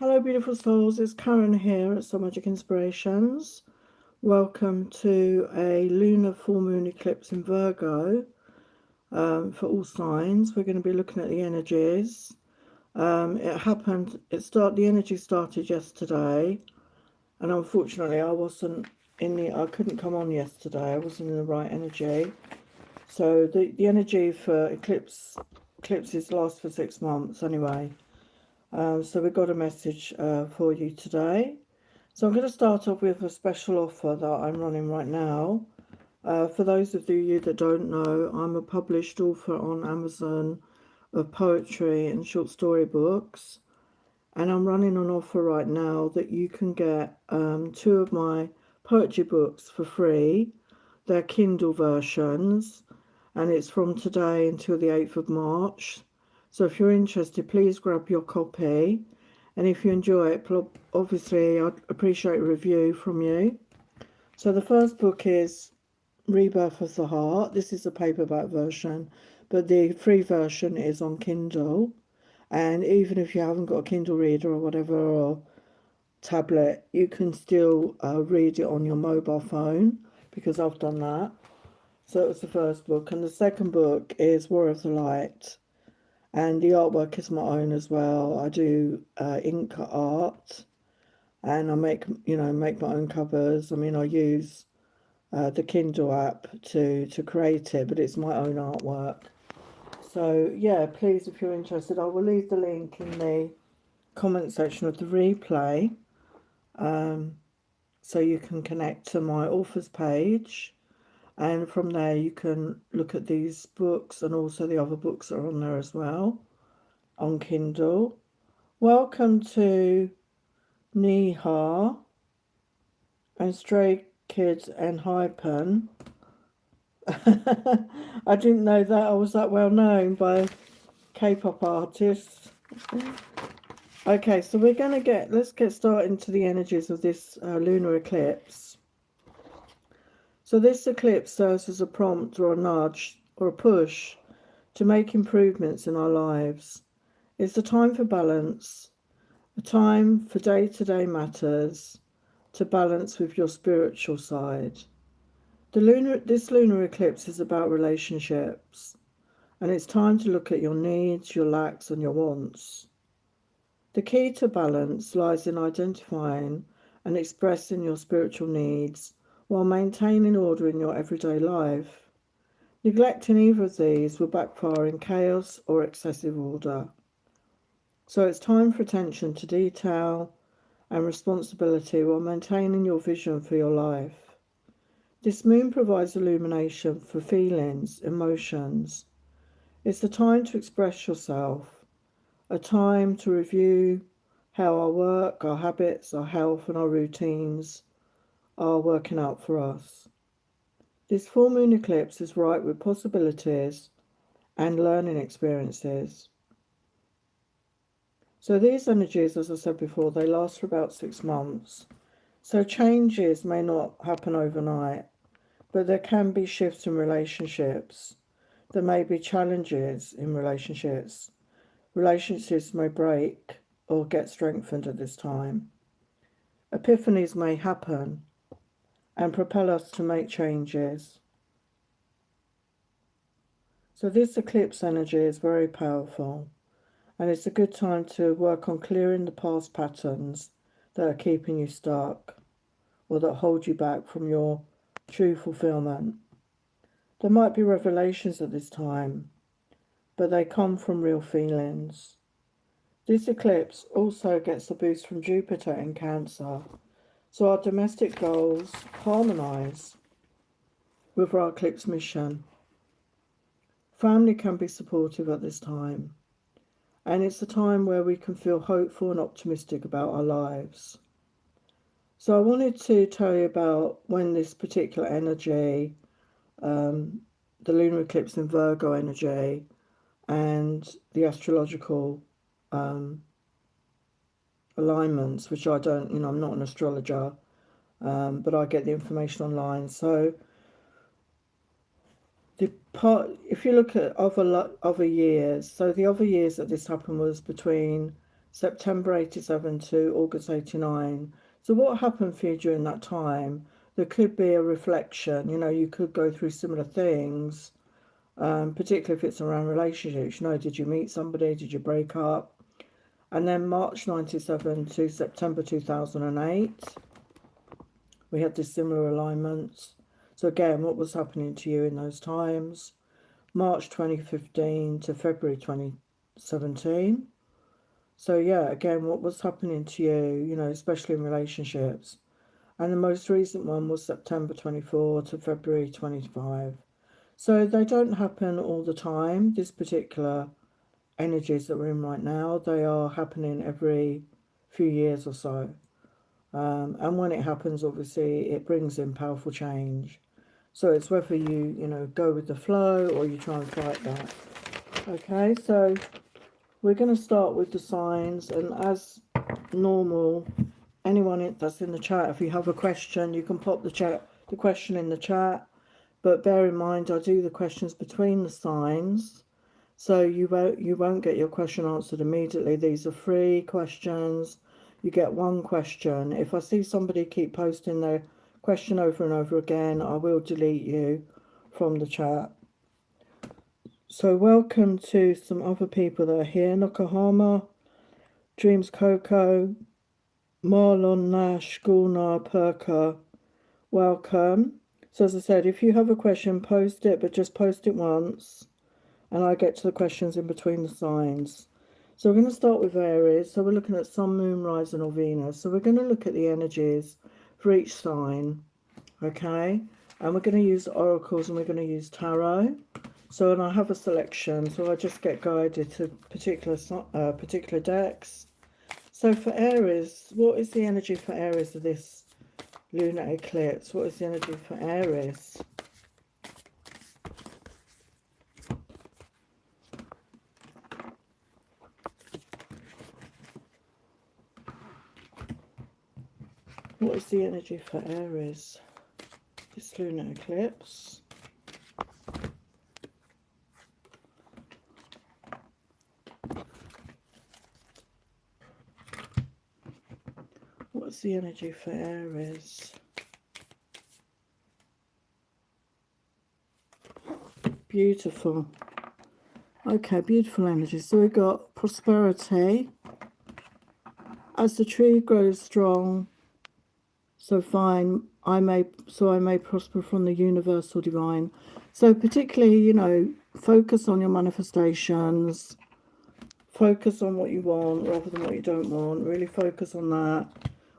Hello, beautiful souls. It's Karen here at Soul Magic Inspirations. Welcome to a lunar full moon eclipse in Virgo for all signs. We're going to be looking at the energies. The energy started yesterday, and unfortunately, I couldn't come on yesterday. I wasn't in the right energy. So the energy for eclipses last for 6 months anyway. So we got a message for you today. So I'm going to start off with a special offer that I'm running right now. For those of you that don't know, I'm a published author on Amazon of poetry and short story books. And I'm running an offer right now that you can get 2 of my poetry books for free. They're Kindle versions, and it's from today until the 8th of March. So if you're interested, please grab your copy. And if you enjoy it, obviously I'd appreciate a review from you. So the first book is Rebirth of the Heart. This is a paperback version, but the free version is on Kindle. And even if you haven't got a Kindle reader or whatever, or tablet, you can still read it on your mobile phone, because I've done that. So that was the first book. And the second book is War of the Light. And the artwork is my own as well. I do ink art, and I make my own covers. I mean, I use the Kindle app to create it, but it's my own artwork. So yeah, please, if you're interested, I will leave the link in the comment section of the replay, so you can connect to my author's page, and from there you can look at these books and also the other books that are on there as well on Kindle. Welcome to Neha and Stray Kids and Hypen. I didn't know that I was that well known by K-pop artists. Okay, so let's get started into the energies of this lunar eclipse. So this eclipse serves as a prompt or a nudge or a push to make improvements in our lives. It's a time for balance, a time for day-to-day matters, to balance with your spiritual side. This lunar eclipse is about relationships, and it's time to look at your needs, your lacks, and your wants. The key to balance lies in identifying and expressing your spiritual needs while maintaining order in your everyday life. Neglecting either of these will backfire in chaos or excessive order. So it's time for attention to detail and responsibility while maintaining your vision for your life. This moon provides illumination for feelings, emotions. It's the time to express yourself, a time to review how our work, our habits, our health, and our routines are working out for us. This full moon eclipse is ripe with possibilities and learning experiences. So these energies, as I said before, they last for about 6 months. So changes may not happen overnight, but there can be shifts in relationships. There may be challenges in relationships. Relationships may break or get strengthened at this time. Epiphanies may happen and propel us to make changes. So this eclipse energy is very powerful, and it's a good time to work on clearing the past patterns that are keeping you stuck or that hold you back from your true fulfillment. There might be revelations at this time, but they come from real feelings. This eclipse also gets a boost from Jupiter in Cancer, so our domestic goals harmonise with our eclipse mission. Family can be supportive at this time, and it's a time where we can feel hopeful and optimistic about our lives. So I wanted to tell you about when this particular energy, the lunar eclipse in Virgo energy, and the astrological alignments, which I don't, I'm not an astrologer, but I get the information online. So if you look at other years, so the other years that this happened was between September 87 to August 89. So what happened for you during that time? There could be a reflection, you know, you could go through similar things, particularly if it's around relationships. You know, did you meet somebody? Did you break up? And then March 97 to September 2008, we had this similar alignments. So again, what was happening to you in those times? March 2015 to February 2017. So yeah, again, what was happening to you, you know, especially in relationships. And the most recent one was September 24 to February 25. So they don't happen all the time, this particular energies that we're in right now. They are happening every few years or so. And when it happens, obviously, it brings in powerful change. So it's whether you know, go with the flow or you try and fight that. Okay, so we're going to start with the signs. And as normal, anyone that's in the chat, if you have a question, you can pop the question in the chat. But bear in mind, I do the questions between the signs. So you won't get your question answered immediately. These are free questions. You get one question. If I see somebody keep posting their question over and over again, I will delete you from the chat. So welcome to some other people that are here. Nokohama, Dreams Coco, Marlon Nash, Gulnar, Perka. Welcome. So as I said, if you have a question, post it, but just post it once. And I get to the questions in between the signs. So we're going to start with Aries. So we're looking at Sun, Moon, Rising or Venus. So we're going to look at the energies for each sign. Okay. And we're going to use oracles and we're going to use tarot. So, and I have a selection. So I just get guided to particular decks. So for Aries, what is the energy for Aries of this lunar eclipse? What is the energy for Aries? What is the energy for Aries, this lunar eclipse? What's the energy for Aries? Beautiful. Okay, beautiful energy. So we've got prosperity. As the tree grows strong, so fine, I may prosper from the universal divine. So particularly, you know, focus on your manifestations, focus on what you want rather than what you don't want. Really focus on that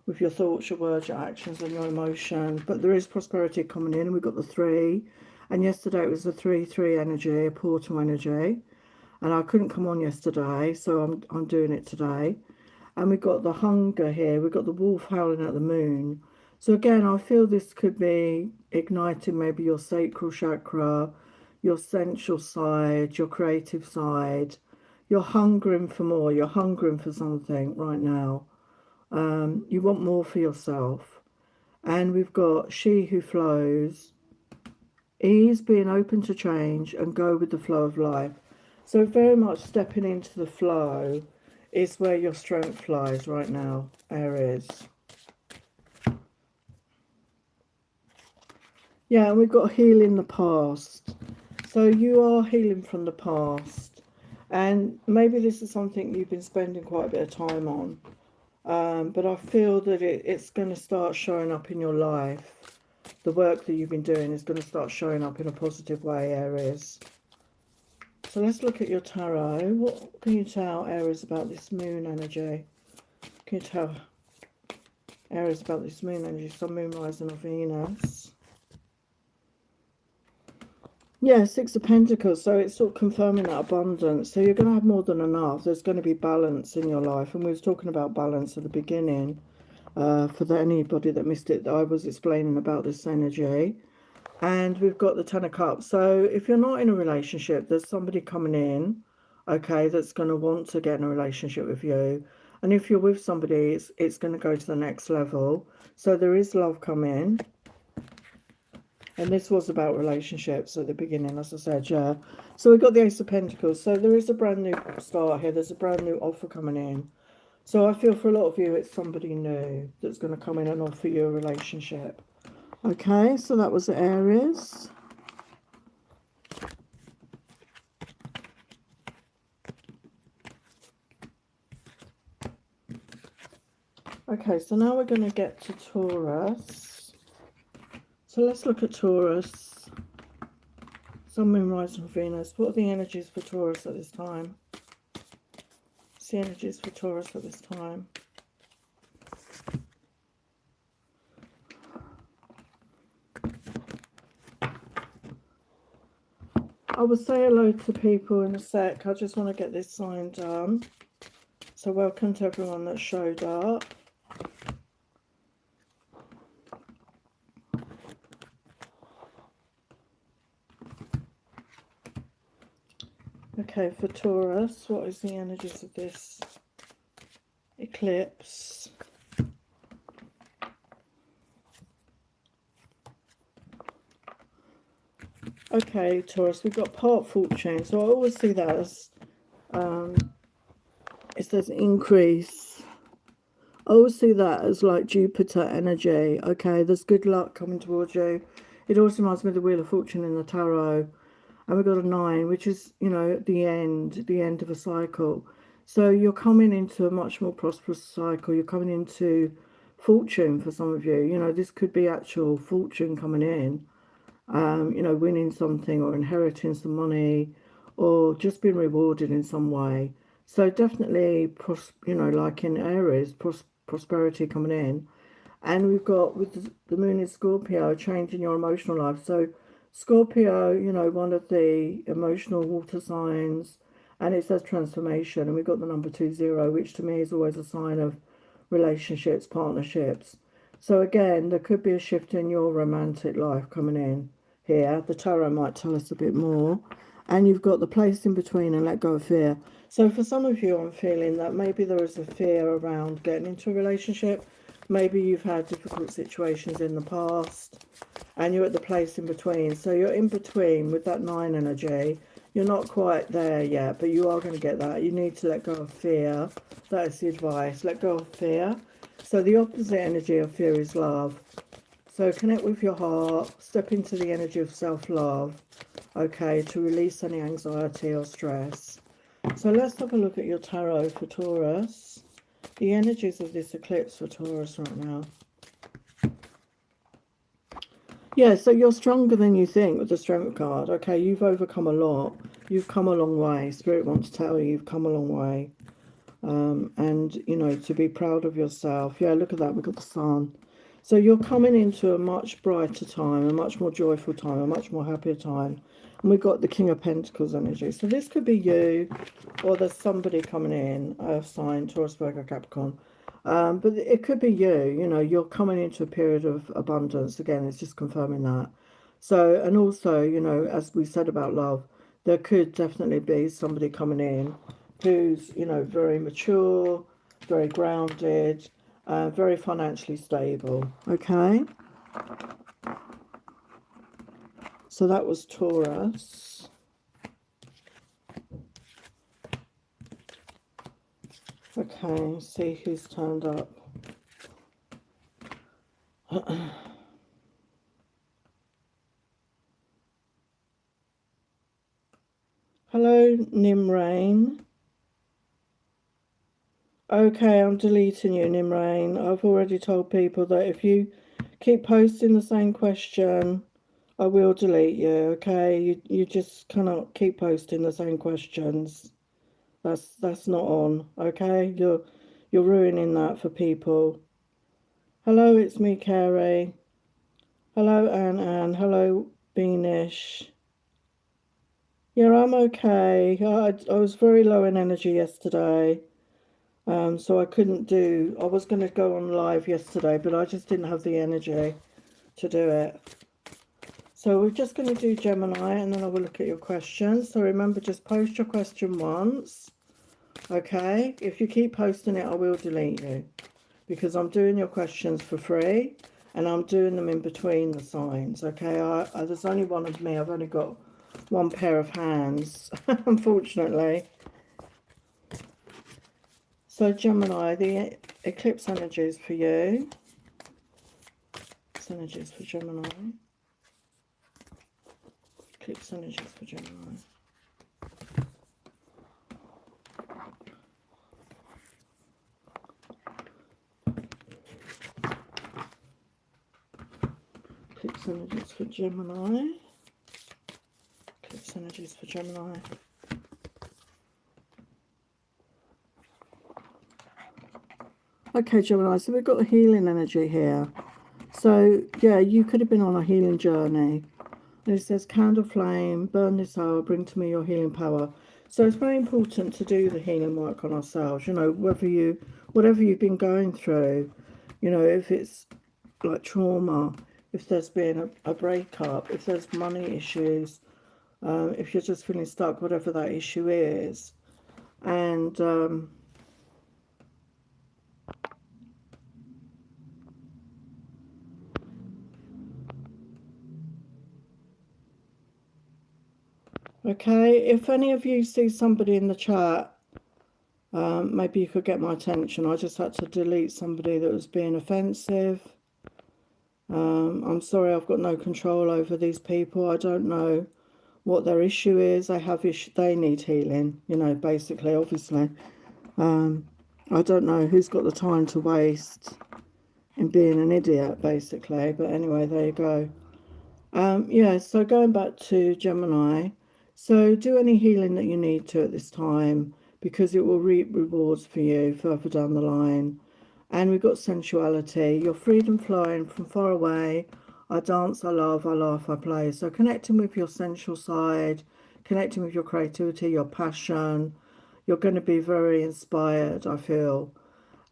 with your thoughts, your words, your actions and your emotions. But there is prosperity coming in, and we've got the 3. And yesterday it was the 3-3 energy, a portal energy. And I couldn't come on yesterday, so I'm doing it today. And we've got the hunger here. We've got the wolf howling at the moon. So again, I feel this could be igniting maybe your sacral chakra, your sensual side, your creative side. You're hungering for more. You're hungering for something right now. You want more for yourself. And we've got she who flows, ease, being open to change and go with the flow of life. So very much stepping into the flow is where your strength lies right now, Aries. Yeah, and we've got healing the past. So you are healing from the past. And maybe this is something you've been spending quite a bit of time on. But I feel that it's going to start showing up in your life. The work that you've been doing is going to start showing up in a positive way, Aries. So let's look at your tarot. What can you tell Aries about this moon energy? Can you tell Aries about this moon energy? Sun, Moon, Rising or Venus? Yeah, 6 of Pentacles. So it's sort of confirming that abundance. So you're going to have more than enough. There's going to be balance in your life. And we was talking about balance at the beginning. For anybody that missed it, I was explaining about this energy. And we've got the 10 of Cups. So if you're not in a relationship, there's somebody coming in, okay, that's going to want to get in a relationship with you. And if you're with somebody, it's going to go to the next level. So there is love coming. And this was about relationships at the beginning, as I said, yeah. So we've got the Ace of Pentacles. So there is a brand new start here. There's a brand new offer coming in. So I feel for a lot of you, it's somebody new that's going to come in and offer you a relationship. Okay, so that was Aries. Okay, so now we're going to get to Taurus. So let's look at Taurus. Sun, Moon, Rising, Venus. What are the energies for Taurus at this time? What's the energies for Taurus at this time? I will say hello to people in a sec. I just want to get this sign done. So welcome to everyone that showed up. Okay, for Taurus, what is the energies of this eclipse? Okay, Taurus, we've got part fortune. So I always see that as it says increase. I always see that as like Jupiter energy. Okay, there's good luck coming towards you. It also reminds me of the Wheel of Fortune in the tarot. And we've got a 9, which is, you know, the end of a cycle. So you're coming into a much more prosperous cycle. You're coming into fortune for some of you. You know, this could be actual fortune coming in. You know, winning something or inheriting some money or just being rewarded in some way. So definitely, you know, like in Aries, prosperity coming in. And we've got, with the moon in Scorpio, change in your emotional life. So Scorpio, you know, one of the emotional water signs, and it says transformation. And we've got the number 20, which to me is always a sign of relationships, partnerships. So again, there could be a shift in your romantic life coming in here. The tarot might tell us a bit more. And you've got the place in between and let go of fear. So for some of you, I'm feeling that maybe there is a fear around getting into a relationship. Maybe you've had difficult situations in the past and you're at the place in between. So you're in between with that 9 energy. You're not quite there yet, but you are going to get that. You need to let go of fear. That is the advice. Let go of fear. So the opposite energy of fear is love. So connect with your heart. Step into the energy of self-love. Okay, to release any anxiety or stress. So let's have a look at your tarot for Taurus. The energies of this eclipse for Taurus right now. Yeah, so you're stronger than you think with the Strength card. Okay, you've overcome a lot. You've come a long way. Spirit wants to tell you you've come a long way. And, you know, to be proud of yourself. Yeah, look at that. We've got the sun. So you're coming into a much brighter time, a much more joyful time, a much more happier time. And we've got the King of Pentacles energy. So this could be you, or there's somebody coming in, Earth sign, Taurus, Virgo, Capricorn. But it could be you, you know, you're coming into a period of abundance. Again, it's just confirming that. So, and also, you know, as we said about love, there could definitely be somebody coming in who's, you know, very mature, very grounded, very financially stable. Okay. So that was Taurus. Okay, see who's turned up. Hello, Nimrain. Okay, I'm deleting you, Nimrain. I've already told people that if you keep posting the same question, I will delete you, okay? You just cannot keep posting the same questions. That's not on, okay? You're ruining that for people. Hello, it's me, Carrie. Hello, Anne. Hello, Beanish. Yeah, I'm okay. I was very low in energy yesterday. So I couldn't do, I was going to go on live yesterday, but I just didn't have the energy to do it. So we're just going to do Gemini, and then I will look at your questions. So remember, just post your question once. Okay, if you keep posting it, I will delete you, because I'm doing your questions for free, and I'm doing them in between the signs. Okay, there's only one of me. I've only got one pair of hands, unfortunately. So Gemini, the eclipse energies for you. Eclipse energies for Gemini. Eclipse energies for Gemini. Eclipse energies for Gemini. Eclipse energies for Gemini. Okay, Gemini, so we've got the healing energy here. So, yeah, you could have been on a healing journey. And it says, candle flame, burn this hour, bring to me your healing power. So it's very important to do the healing work on ourselves, you know, whatever you've been going through, you know, if it's like trauma, if there's been a breakup, if there's money issues, if you're just feeling stuck, whatever that issue is. And okay, if any of you see somebody in the chat, maybe you could get my attention. I just had to delete somebody that was being offensive. I'm sorry, I've got no control over these people. I don't know what their issue is. They need healing, you know, basically, obviously. I don't know who's got the time to waste in being an idiot, basically. But anyway, there you go. Yeah, so going back to Gemini, so do any healing that you need to at this time, because it will reap rewards for you further down the line. And we've got sensuality, your freedom flowing from far away. I dance, I love, I laugh, I play. So connecting with your sensual side, connecting with your creativity, your passion. You're going to be very inspired, I feel.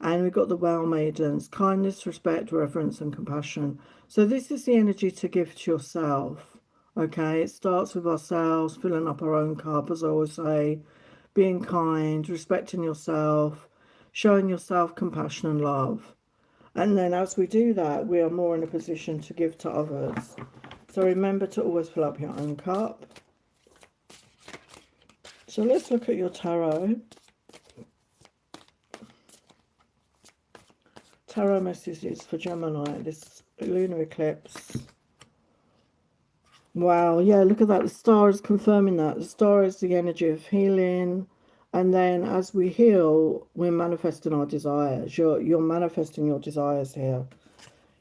And we've got the Well Maidens, kindness, respect, reverence, and compassion. So this is the energy to give to yourself, okay? It starts with ourselves, filling up our own cup, as I always say, being kind, respecting yourself, showing yourself compassion and love. And then as we do that, we are more in a position to give to others. So remember to always fill up your own cup. So let's look at your tarot. Tarot messages for Gemini, this lunar eclipse. Wow, yeah, look at that. The star is confirming that. The star is the energy of healing. And then as we heal, we're manifesting our desires. You're manifesting your desires here.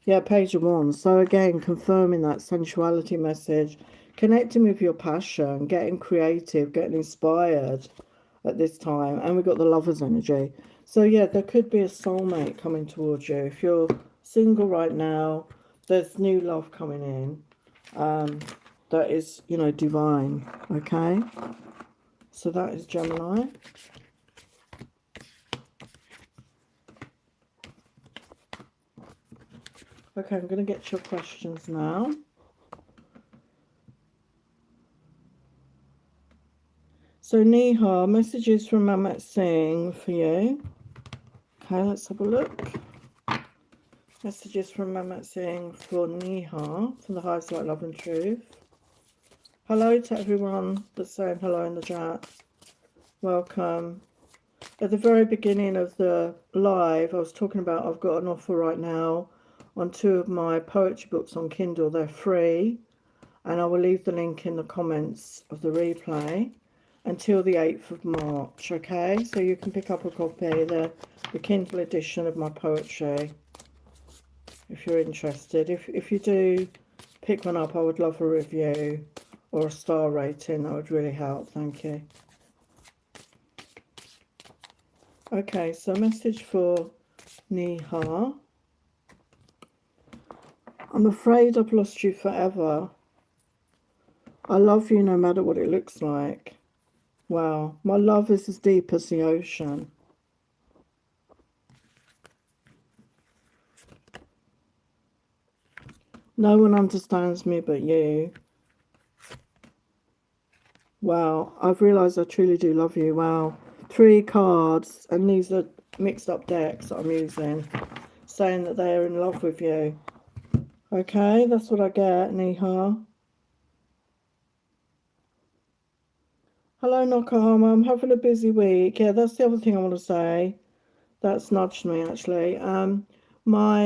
Yeah, Page of Wands. So again, confirming that sensuality message, connecting with your passion, getting creative, getting inspired at this time. And we've got the Lover's energy. So yeah, there could be a soulmate coming towards you. If you're single right now, there's new love coming in. That is, you know, divine. Okay. So that is Gemini. Okay, I'm going to get your questions now. So Neha, messages from Mamat Singh for you. Okay, let's have a look. Messages from Mamat Singh for Neha, from the highest light, love and truth. Hello to everyone that's saying hello in the chat. Welcome. At the very beginning of the live, I was talking about I've got an offer right now on 2 of my poetry books on Kindle. They're free, and I will leave the link in the comments of the replay until the 8th of March, okay? So you can pick up a copy, the Kindle edition of my poetry, if you're interested. If you do pick one up, I would love a review or a star rating. That would really help. Thank you. Okay, so message for Neha. I'm afraid I've lost you forever. I love you no matter what it looks like. Wow, my love is as deep as the ocean. No one understands me but you. Wow, I've realised I truly do love you. Wow. 3 cards, and these are mixed up decks that I'm using, saying that they're in love with you. Okay, that's what I get, Neha. Hello, Nakahama. I'm having a busy week. Yeah, that's the other thing I want to say. That's nudged me actually. My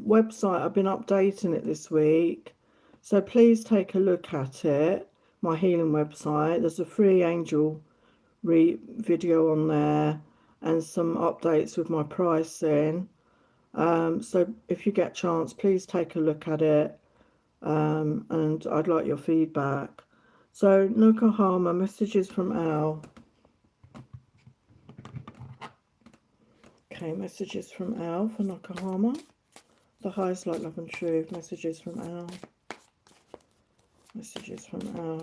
website, I've been updating it this week, so please take a look at it. My healing website. There's a free angel video on there and some updates with my pricing. So if you get a chance, please take a look at it. And I'd like your feedback. So Nokohama, messages from Al. Okay, messages from Al for Nokohama. The highest light, love and truth. Messages from Al. Messages from Al.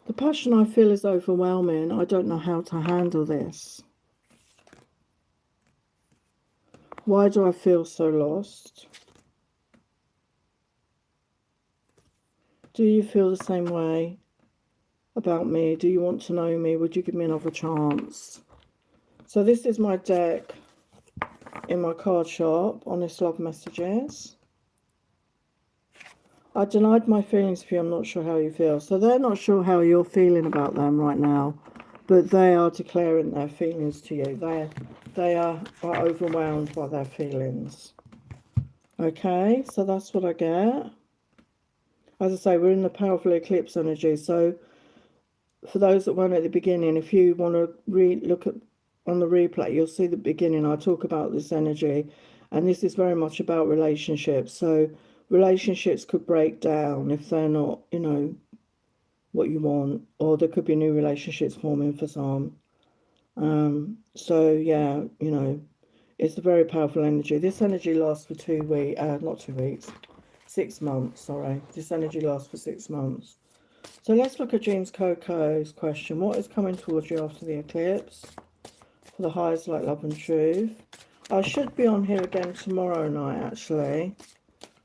The passion I feel is overwhelming. I don't know how to handle this. Why do I feel so lost? Do you feel the same way about me? Do you want to know me? Would you give me another chance? So this is my deck in my card shop, Honest Love Messages. I denied my feelings for you. I'm not sure how you feel. So they're not sure how you're feeling about them right now, but they are declaring their feelings to you. They are overwhelmed by their feelings. Okay, so that's what I get. As I say, we're in the powerful eclipse energy. So for those that weren't at the beginning, if you want to look at on the replay, you'll see the beginning. I talk about this energy, and this is very much about relationships. So relationships could break down if they're not, you know, what you want, or there could be new relationships forming for some. So yeah, you know, it's a very powerful energy. This energy lasts for 2 weeks, not 2 weeks, 6 months, sorry. This energy lasts for 6 months. So let's look at James Coco's question. What is coming towards you after the eclipse? For the highest light, love and truth. I should be on here again tomorrow night, actually,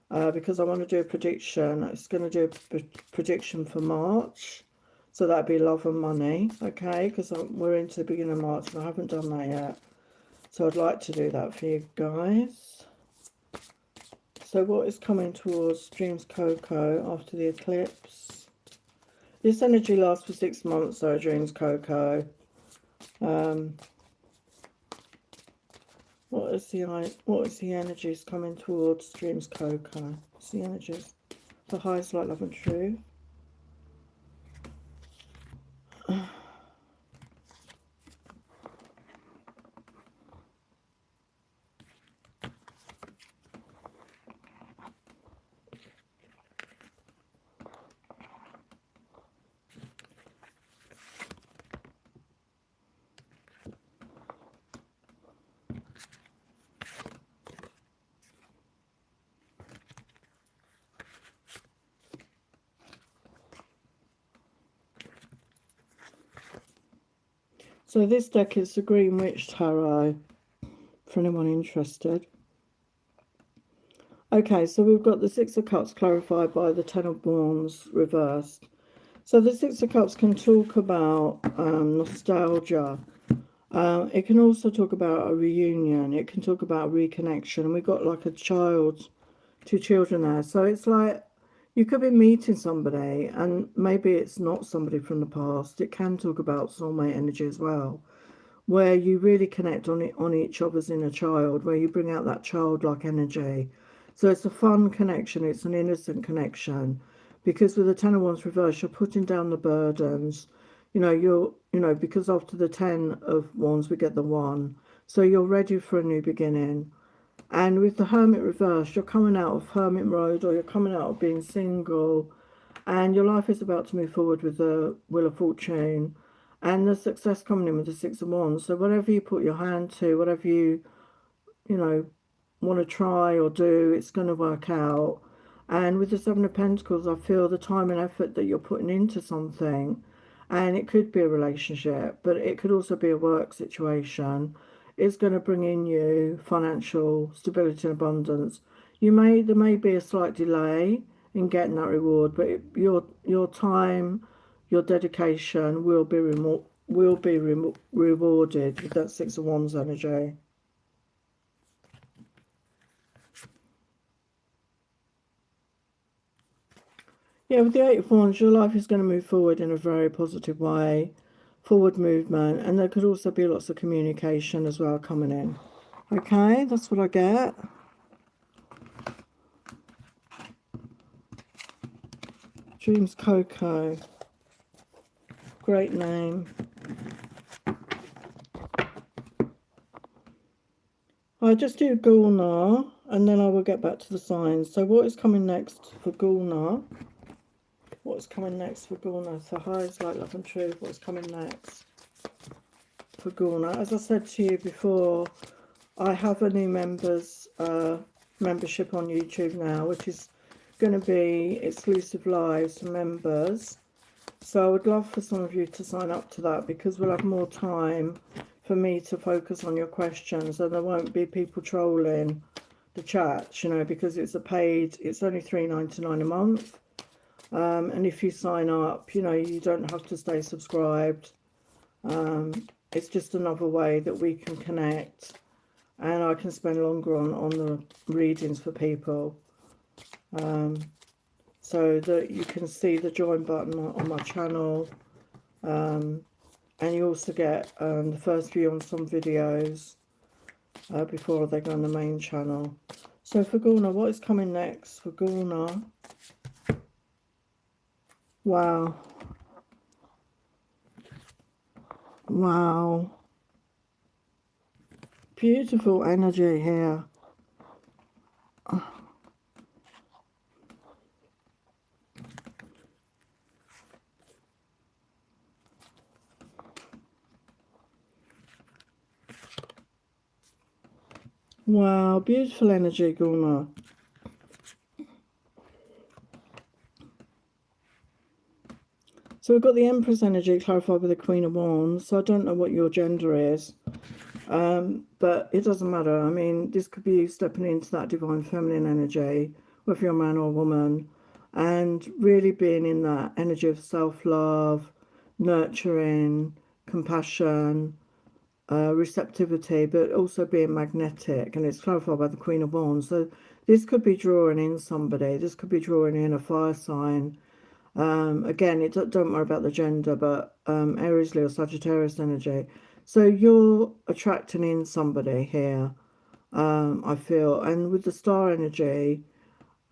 because I want to do a prediction. It's going to do a prediction for March. So that'd be love and money, okay? Because we're into the beginning of March and I haven't done that yet. So I'd like to do that for you guys. So what is coming towards Dreams Coco after the eclipse? This energy lasts for 6 months, though, Dreams Coco. What is the energies coming towards Dreams Coco? What's the energies? The highest light, love and truth. So this deck is the Green Witch Tarot, for anyone interested. Okay, so we've got the Six of Cups clarified by the Ten of Wands reversed. So the Six of Cups can talk about nostalgia. It can also talk about a reunion. It can talk about reconnection. And we've got like a child, 2 children there. So it's like you could be meeting somebody and maybe it's not somebody from the past. It can talk about soulmate energy as well, where you really connect on each other's inner child, where you bring out that childlike energy. So it's a fun connection. It's an innocent connection, because with the Ten of Wands reverse, you're putting down the burdens. You know, because after the 10 of Wands, we get the 1. So you're ready for a new beginning. And with the Hermit reverse, you're coming out of Hermit Road, or you're coming out of being single, and your life is about to move forward with the Wheel of Fortune, and the success coming in with the Six of Wands. So whatever you put your hand to, whatever you know, want to try or do, it's going to work out. And with the Seven of Pentacles, I feel the time and effort that you're putting into something, and it could be a relationship, but it could also be a work situation, is going to bring in you financial stability and abundance. There may be a slight delay in getting that reward, but your time, your dedication will be rewarded with that Six of Wands energy. Yeah, with the Eight of Wands, your life is going to move forward in a very positive way, forward movement, and there could also be lots of communication as well coming in. Okay, that's what I get. Dreams Coco. Great name. I'll just do Gulnar, and then I will get back to the signs. So what is coming next for Gulnar? What's coming next for Gulnar? So highs, light, love and truth. What's coming next for Gulnar? As I said to you before, I have a new membership on YouTube now, which is going to be exclusive lives to members. So I would love for some of you to sign up to that, because we'll have more time for me to focus on your questions, and there won't be people trolling the chat, you know, because it's only $3.99 a month. And if you sign up, you know, you don't have to stay subscribed. It's just another way that we can connect, and I can spend longer on the readings for people. So that you can see the join button on my channel. And you also get the first view on some videos before they go on the main channel. So for Gulnar, what is coming next for Gulnar? Wow. Wow. Beautiful energy here. Wow, beautiful energy, Gulnar. So we've got the Empress energy clarified with the Queen of Wands. So I don't know what your gender is, but it doesn't matter. I mean, this could be you stepping into that divine feminine energy, whether you're a man or a woman, and really being in that energy of self-love, nurturing, compassion, receptivity, but also being magnetic. And it's clarified by the Queen of Wands. So this could be drawing in somebody. This could be drawing in a fire sign. Again, don't worry about the gender, but Aries, Leo, Sagittarius energy. So you're attracting in somebody here, I feel. And with the star energy,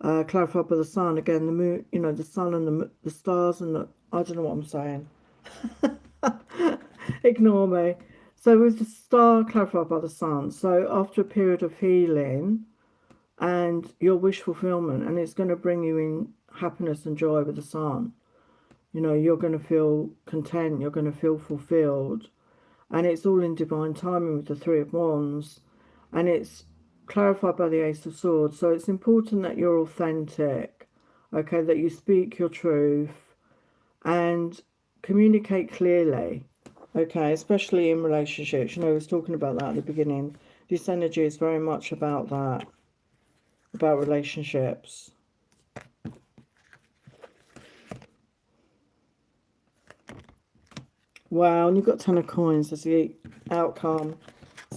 clarified by the sun, again, the moon, you know, the sun and the stars and the, I don't know what I'm saying. Ignore me. So with the star clarified by the sun, so after a period of healing and your wish fulfillment, and it's going to bring you in happiness and joy with the sun. You know, you're going to feel content, you're going to feel fulfilled, and it's all in divine timing with the Three of Wands, and it's clarified by the Ace of Swords. So it's important that you're authentic, okay, that you speak your truth and communicate clearly, okay, especially in relationships. You know, I was talking about that at the beginning. This energy is very much about that, about relationships. Wow, and you've got 10 of coins as the outcome.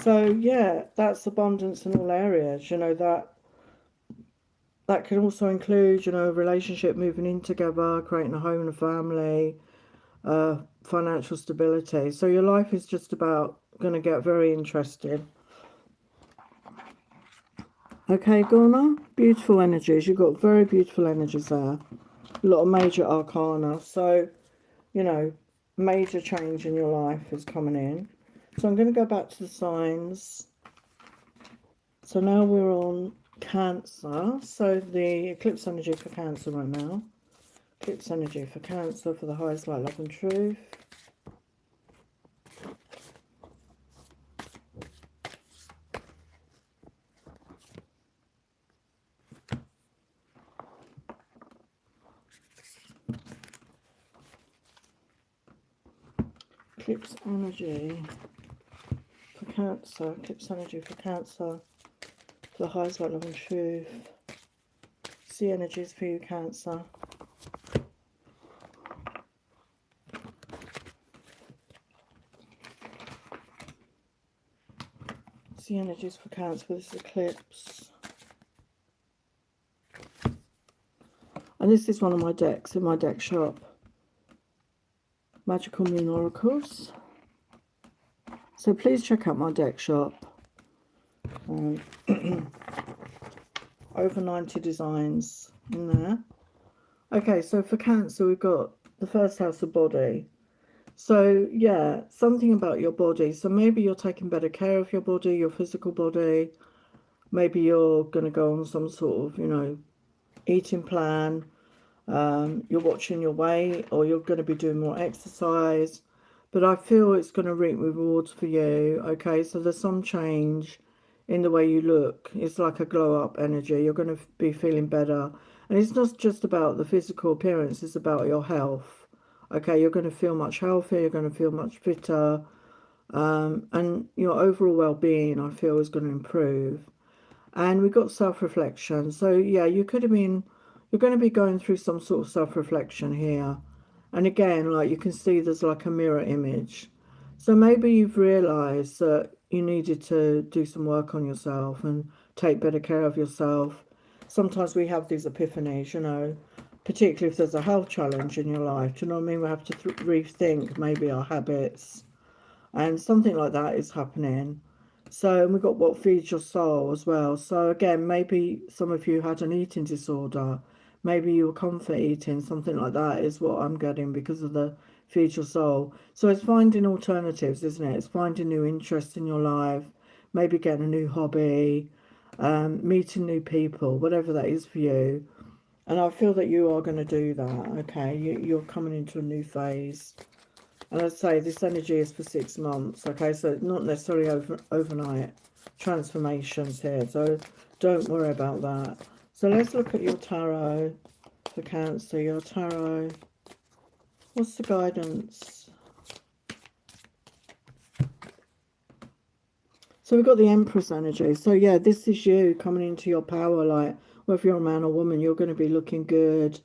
So yeah, that's abundance in all areas. You know, that can also include, you know, a relationship moving in together, creating a home and a family, financial stability. So your life is just about going to get very interesting. Okay, Gulnar, beautiful energies. You've got very beautiful energies there. A lot of major arcana. So, you know, major change in your life is coming in. So I'm going to go back to the signs. So now we're on Cancer. So the eclipse energy for Cancer right now. Eclipse energy for Cancer for the highest light, love and truth. Eclipse energy for Cancer. Eclipse energy for Cancer for the highest light, love and truth. See energies for you, Cancer. See energies for Cancer for this eclipse. And this is one of my decks in my deck shop. Magical Moon Oracles. So please check out my deck shop. Over 90 designs in there. Okay, so for Cancer, we've got the first house of body. So yeah, something about your body. So maybe you're taking better care of your body, your physical body. Maybe you're going to go on some sort of, you know, eating plan. You're watching your weight, or you're going to be doing more exercise. But I feel it's going to reap rewards for you. Okay, so there's some change in the way you look. It's like a glow up energy. You're going to be feeling better. And it's not just about the physical appearance, it's about your health. Okay, you're going to feel much healthier, you're going to feel much fitter. And your overall well-being, I feel, is going to improve. And we've got self-reflection. So yeah, you're going to be going through some sort of self-reflection here. And again, like, you can see there's like a mirror image. So maybe you've realized that you needed to do some work on yourself and take better care of yourself. Sometimes we have these epiphanies, you know, particularly if there's a health challenge in your life. Do you know what I mean? We have to rethink maybe our habits, and something like that is happening. So we've got what feeds your soul as well. So again, maybe some of you had an eating disorder. Maybe you were comfort eating, something like that is what I'm getting because of the feed your soul. So it's finding alternatives, isn't it? It's finding new interests in your life, maybe getting a new hobby, meeting new people, whatever that is for you. And I feel that you are going to do that, okay? You're coming into a new phase. And I'd say this energy is for 6 months, okay? So not necessarily overnight transformations here. So don't worry about that. So let's look at your tarot for Cancer. Your tarot. What's the guidance? So we've got the Empress energy. So yeah, this is you coming into your power. Like, whether you're a man or woman, you're going to be looking good.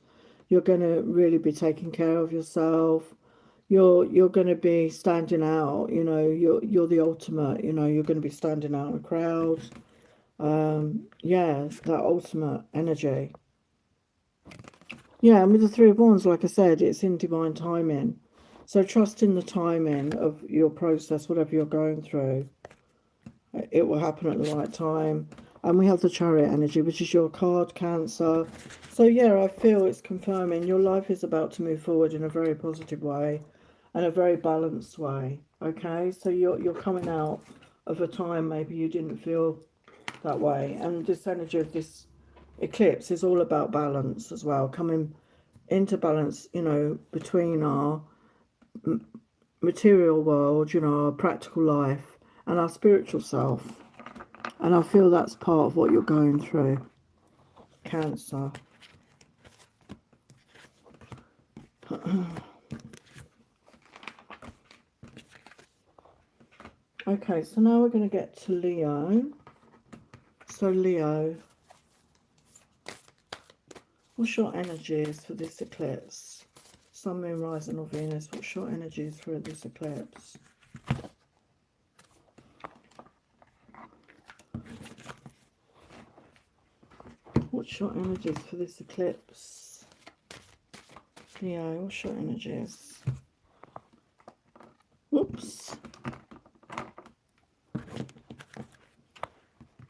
You're going to really be taking care of yourself. You're going to be standing out. You know, you're the ultimate. You know, you're going to be standing out in a crowd. Yeah, that ultimate energy. Yeah, and with the Three of Wands, like I said, it's in divine timing. So trust in the timing of your process, whatever you're going through. It will happen at the right time. And we have the Chariot energy, which is your card, Cancer. So yeah, I feel it's confirming your life is about to move forward in a very positive way and a very balanced way. Okay, so you're coming out of a time maybe you didn't feel that way. And this energy of this eclipse is all about balance as well, coming into balance, you know, between our material world, you know, our practical life and our spiritual self. And I feel that's part of what you're going through, Cancer. Okay, so now we're going to get to Leo. So Leo, what's your energies for this eclipse? Sun, Moon, Rising or Venus, what's your energies for this eclipse? What's your energies for this eclipse? Leo, what's your energies? Whoops.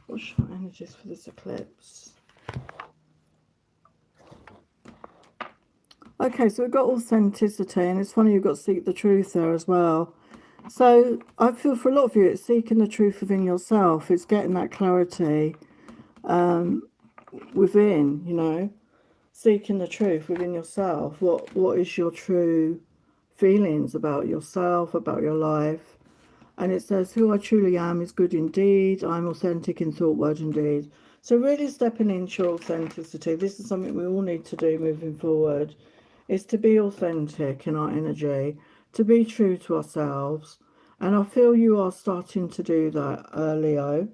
What's your energies for this eclipse? Okay, so we've got authenticity, and it's funny you've got seek the truth there as well. So I feel for a lot of you, it's seeking the truth within yourself. It's getting that clarity within, you know, seeking the truth within yourself. What is your true feelings about yourself, about your life? And it says, who I truly am is good indeed. I'm authentic in thought, word and deed. So really stepping into your authenticity. This is something we all need to do moving forward, is to be authentic in our energy, to be true to ourselves. And I feel you are starting to do that, Leo,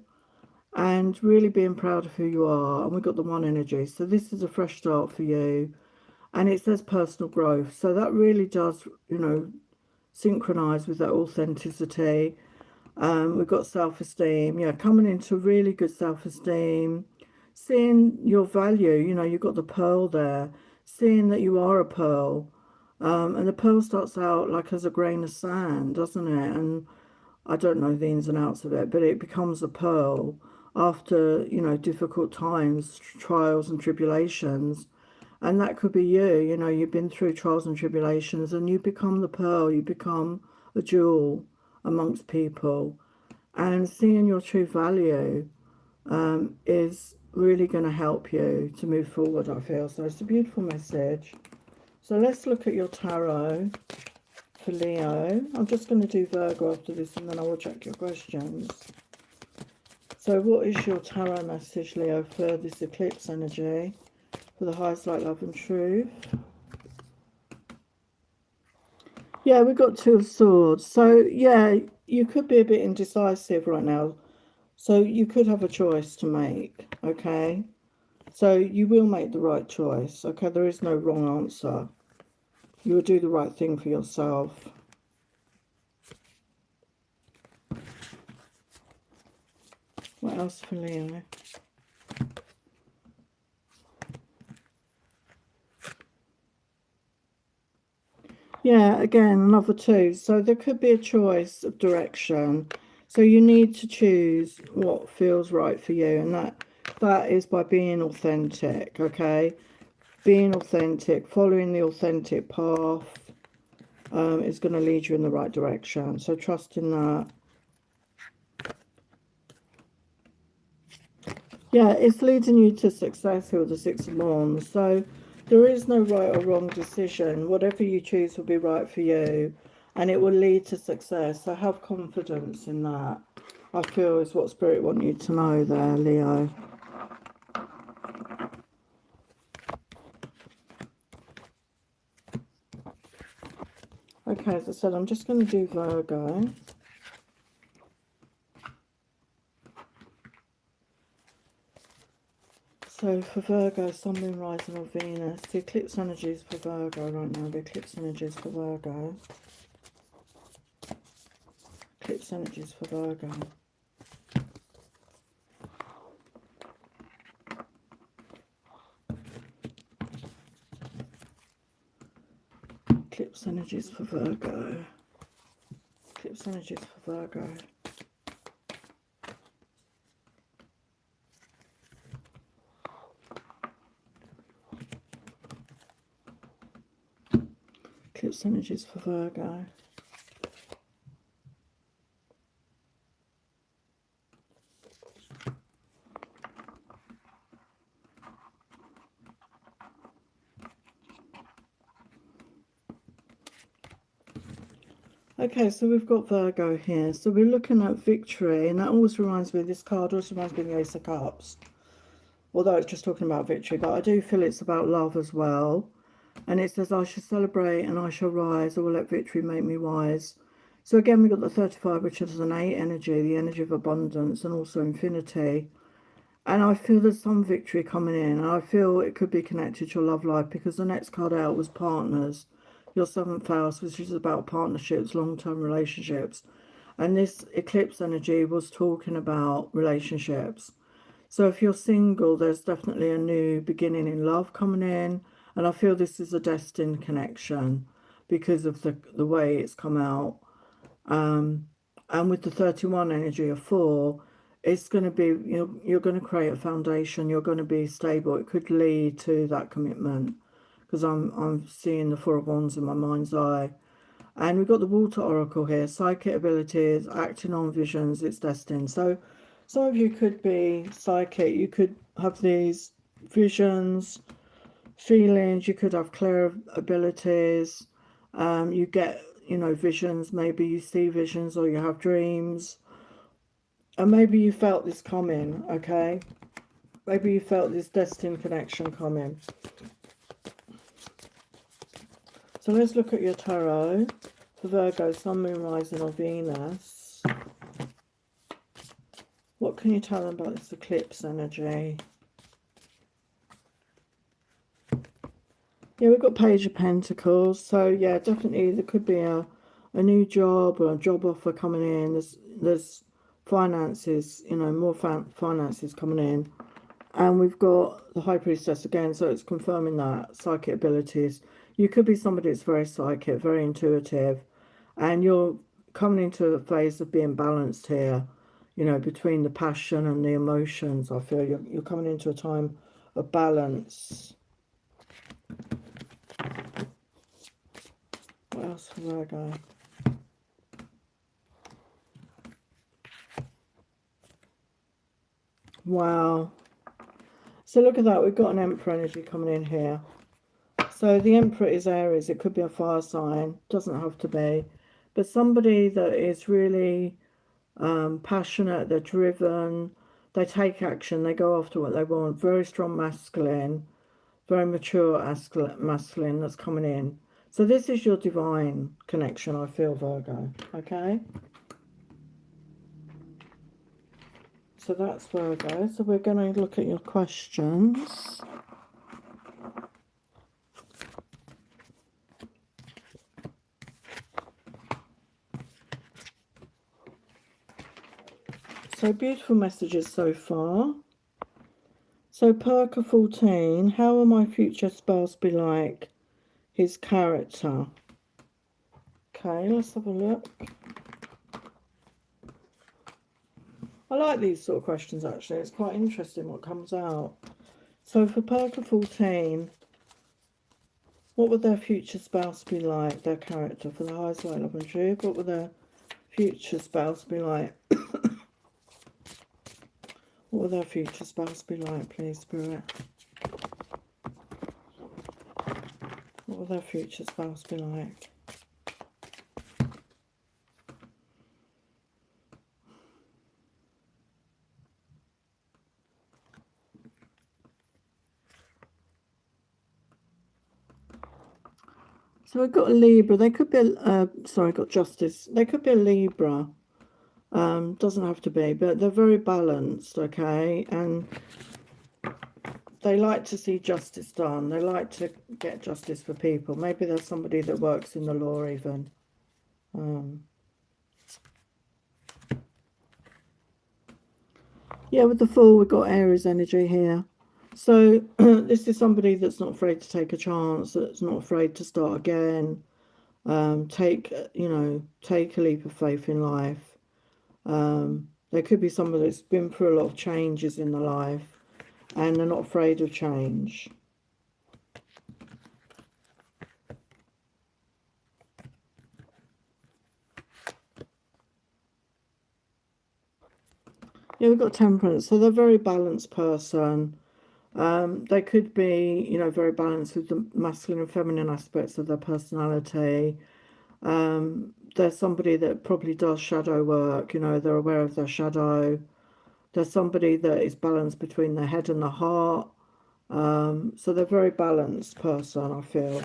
and really being proud of who you are. And we've got the One energy. So this is a fresh start for you. And it says personal growth. So that really does, you know, synchronize with that authenticity. We've got self-esteem. Yeah, coming into really good self-esteem. Seeing your value. You know, you've got the pearl there. seeing that you are a pearl. And the pearl starts out like as a grain of sand, doesn't it? And I don't know the ins and outs of it, but it becomes a pearl after, you know, difficult times, trials and tribulations. And that could be you, you know, you've been through trials and tribulations and you become the pearl, you become a jewel amongst people. And seeing your true value is really going to help you to move forward, I feel. So it's a beautiful message. So let's look at your tarot for Leo. I'm just going to do Virgo after this and then I will check your questions. So what is your tarot message, Leo, for this eclipse energy? For the highest light, love and truth. Yeah, we've got Two of Swords. So yeah, you could be a bit indecisive right now. So you could have a choice to make, okay? So you will make the right choice, okay? There is no wrong answer. You will do the right thing for yourself. What else for Leo? Yeah, again, another two. So there could be a choice of direction. So you need to choose what feels right for you. And that is by being authentic, okay? Being authentic, following the authentic path is going to lead you in the right direction. So trust in that. Yeah, it's leading you to success here with the Six of Wands. So there is no right or wrong decision. Whatever you choose will be right for you. And it will lead to success. So have confidence in that. I feel is what Spirit want you to know there, Leo. Okay, as I said, I'm just going to do Virgo. So for Virgo, Sun, Moon, Rising or Venus, the eclipse energies for Virgo right now, the eclipse energies for Virgo. Eclipse energies for Virgo. Eclipse energies for Virgo. Eclipse energies for Virgo. Eclipse energies for Virgo. Okay, so we've got Virgo here. So we're looking at victory, and that always reminds me, this card always reminds me of the Ace of Cups. Although it's just talking about victory, but I do feel it's about love as well. And it says, I shall celebrate and I shall rise, I will let victory make me wise. So again, we've got the 35, which is an 8 energy, the energy of abundance and also infinity. And I feel there's some victory coming in. And I feel it could be connected to your love life because the next card out was partners. Your 7th house, which is about partnerships, long-term relationships. And this eclipse energy was talking about relationships. So if you're single, there's definitely a new beginning in love coming in. And I feel this is a destined connection because of the way it's come out. And with the 31 energy of 4, it's going to be, you're going to create a foundation. You're going to be stable. It could lead to that commitment because I'm seeing the 4 of Wands in my mind's eye. And we've got the Water Oracle here, psychic abilities, acting on visions, it's destined. So some of you could be psychic, you could have these visions, feelings, you could have clear abilities, you get, visions, maybe you see visions or you have dreams. And maybe you felt this coming, okay? Maybe you felt this destined connection coming. So let's look at your tarot for Virgo, Sun, Moon, Rising or Venus. What can you tell them about this eclipse energy? Yeah, we've got Page of Pentacles. So yeah, definitely there could be a new job or a job offer coming in. There's finances, more finances coming in. And we've got the High Priestess again, so it's confirming that psychic abilities. You could be somebody that's very psychic, very intuitive, and you're coming into a phase of being balanced here, you know, between the passion and the emotions. I feel you're coming into a time of balance. What else for Virgo? Wow. So look at that. We've got an Emperor energy coming in here. So the Emperor is Aries. It could be a fire sign. Doesn't have to be. But somebody that is really passionate. They're driven. They take action. They go after what they want. Very strong masculine. Very mature masculine that's coming in. So this is your divine connection, I feel, Virgo. Okay? So that's Virgo. So we're going to look at your questions. So beautiful messages so far. So Parker 14, how will my future spouse be like? His character. Okay, let's have a look. I like these sort of questions actually. It's quite interesting what comes out. So for Parker 14, what would their future spouse be like? Their character for the highest light, love and truth. What would their future spouse be like? What will their future spouse be like, please, Spirit? What will their future spouse be like? So we've got a Libra. They could be sorry, got Justice. They could be a Libra. Doesn't have to be, but they're very balanced, okay? And they like to see justice done. They like to get justice for people. Maybe there's somebody that works in the law even. Yeah, with the Fool, we've got Aries energy here. So this is somebody that's not afraid to take a chance, that's not afraid to start again. Take a leap of faith in life. There could be somebody that's been through a lot of changes in their life and they're not afraid of change. Yeah, we've got Temperance. So they're a very balanced person. They could be, very balanced with the masculine and feminine aspects of their personality. There's somebody that probably does shadow work, they're aware of their shadow. There's somebody that is balanced between their head and the heart. So they're a very balanced person, I feel.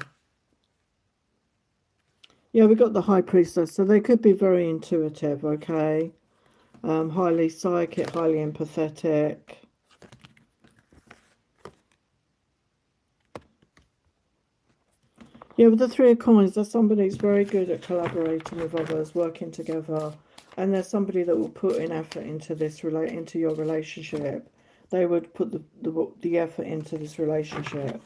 Yeah, we got the High Priestess. So they could be very intuitive, okay? Highly psychic, highly empathetic. Yeah, with the Three of Coins, there's somebody who's very good at collaborating with others, working together, and there's somebody that will put in effort into into your relationship. They would put the effort into this relationship.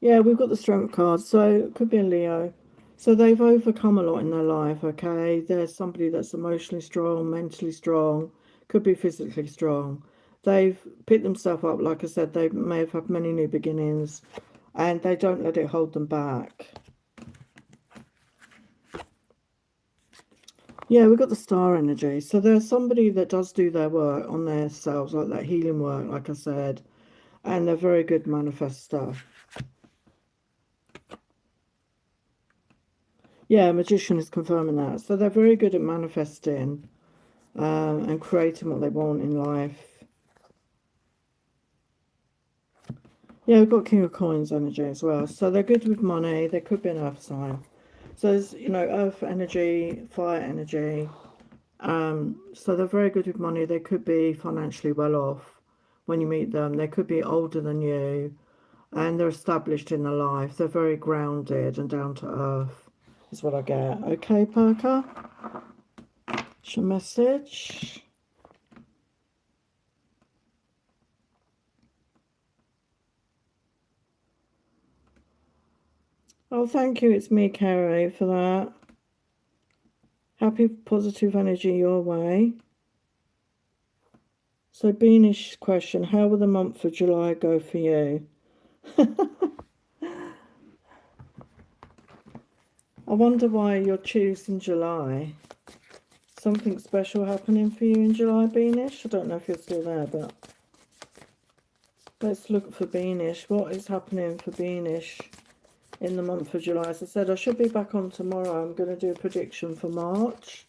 Yeah, we've got the Strength card, so it could be a Leo. So they've overcome a lot in their life, okay? There's somebody that's emotionally strong, mentally strong, could be physically strong. They've picked themselves up, like I said, they may have had many new beginnings, and they don't let it hold them back. Yeah, we've got the Star energy. So there's somebody that does do their work on themselves, like that healing work, like I said, and they're very good manifester. Yeah, Magician is confirming that. So they're very good at manifesting and creating what they want in life. Yeah, we've got King of Coins energy as well. So they're good with money. They could be an earth sign. So there's, earth energy, fire energy. So they're very good with money. They could be financially well off when you meet them. They could be older than you and they're established in their life. They're very grounded and down to earth. is what I get. Okay, Parker? What's your message? Oh, thank you. It's me, Carrie, for that. Happy positive energy your way. So, Beanish question, how will the month of July go for you? I wonder why you're choosing July. Something special happening for you in July, Beanish? I don't know if you're still there, but let's look for Beanish. What is happening for Beanish in the month of July? As I said, I should be back on tomorrow. I'm going to do a prediction for March.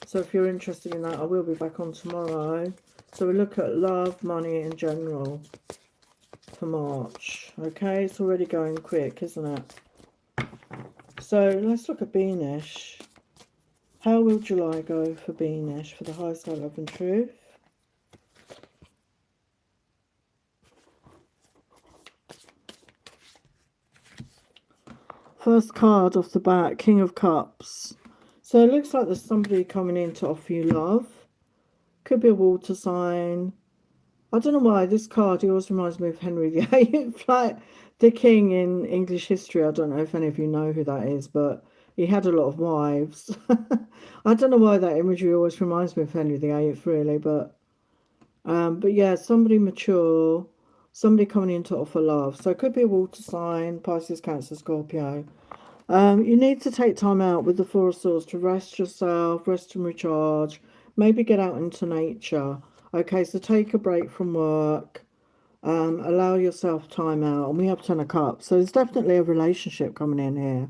So if you're interested in that, I will be back on tomorrow. So we look at love, money in general for March. Okay, it's already going quick, isn't it? So let's look at Beanish. How will July go for Beanish for the highest light, love and truth? First card off the back, King of Cups. So it looks like there's somebody coming in to offer you love. Could be a water sign. I don't know why this card, it always reminds me of Henry VIII, like the king in English history. I don't know if any of you know who that is, but he had a lot of wives. I don't know why that imagery always reminds me of Henry VIII, really, but yeah, somebody mature, somebody coming in to offer love. So it could be a water sign, Pisces, Cancer, Scorpio. You need to take time out with the Four of Swords to rest yourself, rest and recharge, maybe get out into nature. Okay, so take a break from work, allow yourself time out, and we have 10 of Cups. So there's definitely a relationship coming in here.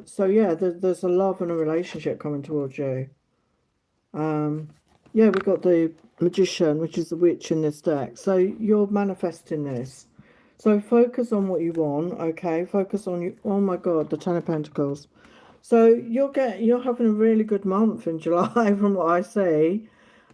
So yeah, there's a love and a relationship coming towards you. Yeah, we've got the Magician, which is the witch in this deck. So you're manifesting this. So focus on what you want, okay? Focus on you. Oh my God, the Ten of Pentacles. So you're having a really good month in July, from what I see.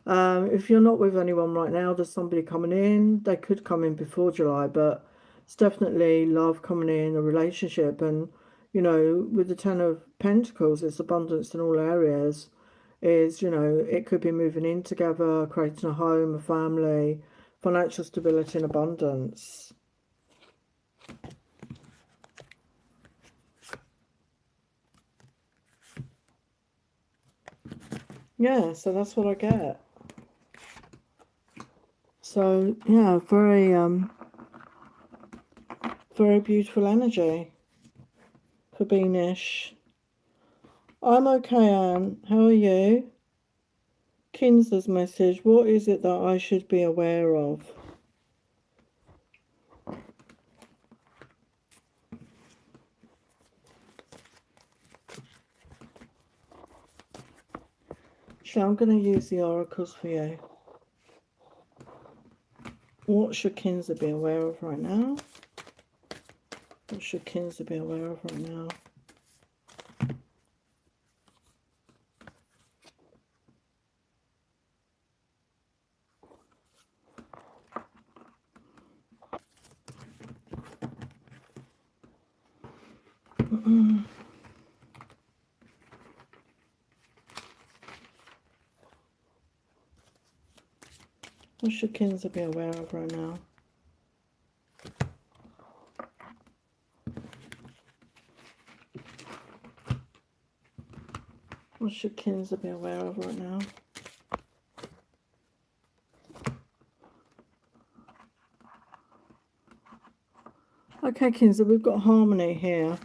If you're not with anyone right now, there's somebody coming in. They could come in before July, but it's definitely love coming in, a relationship. And, you know, with the Ten of Pentacles, it's abundance in all areas. Is, you know, it could be moving in together, creating a home, a family, financial stability and abundance. Yeah, so that's what I get. So yeah, very beautiful energy for Beanish. I'm okay, Anne. How are you? Kinsley's message. What is it that I should be aware of? So I'm going to use the oracles for you. What should Kinsley be aware of right now? What should Kinsley be aware of right now? What should Kinsley be aware of right now? What should Kinsley be aware of right now? Okay, Kinsley, we've got harmony here.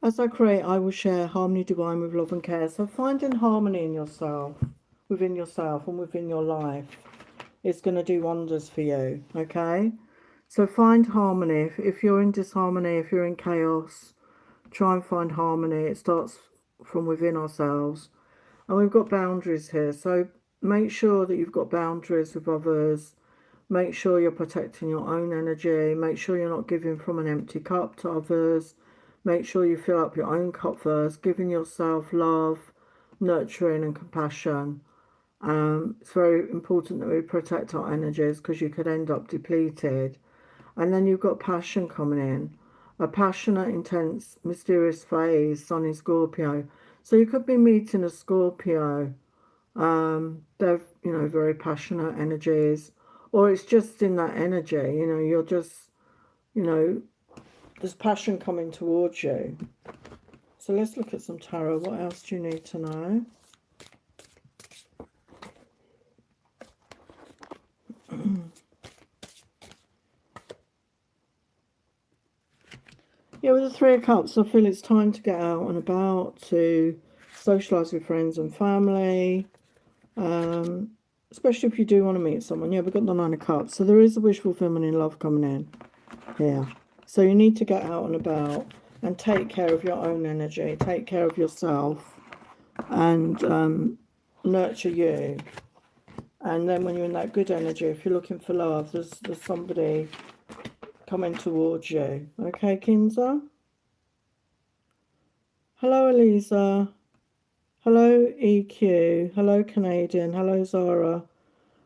As I create, I will share harmony divine with love and care. So finding harmony in yourself, within yourself and within your life, is going to do wonders for you, okay? So find harmony. If you're in disharmony, if you're in chaos, try and find harmony. It starts from within ourselves. And we've got boundaries here. So make sure that you've got boundaries with others. Make sure you're protecting your own energy. Make sure you're not giving from an empty cup to others. Make sure you fill up your own cup first, giving yourself love, nurturing and compassion. It's very important that we protect our energies because you could end up depleted. And then you've got passion coming in. a passionate, intense, mysterious phase, Sun in Scorpio. So you could be meeting a Scorpio. They're, you know, very passionate energies, or it's just in that energy, you know, you're just, you know, there's passion coming towards you. So let's look at some tarot. What else do you need to know? Yeah, with the Three of Cups, I feel it's time to get out and about, to socialise with friends and family, especially if you do want to meet someone. Yeah, we've got the Nine of Cups. So there is a wish fulfillment in love coming in here. So you need to get out and about and take care of your own energy, take care of yourself, and nurture you. And then when you're in that good energy, if you're looking for love, there's somebody coming towards you. Okay, Kinza? Hello, Eliza. Hello, EQ. Hello, Canadian. Hello, Zara.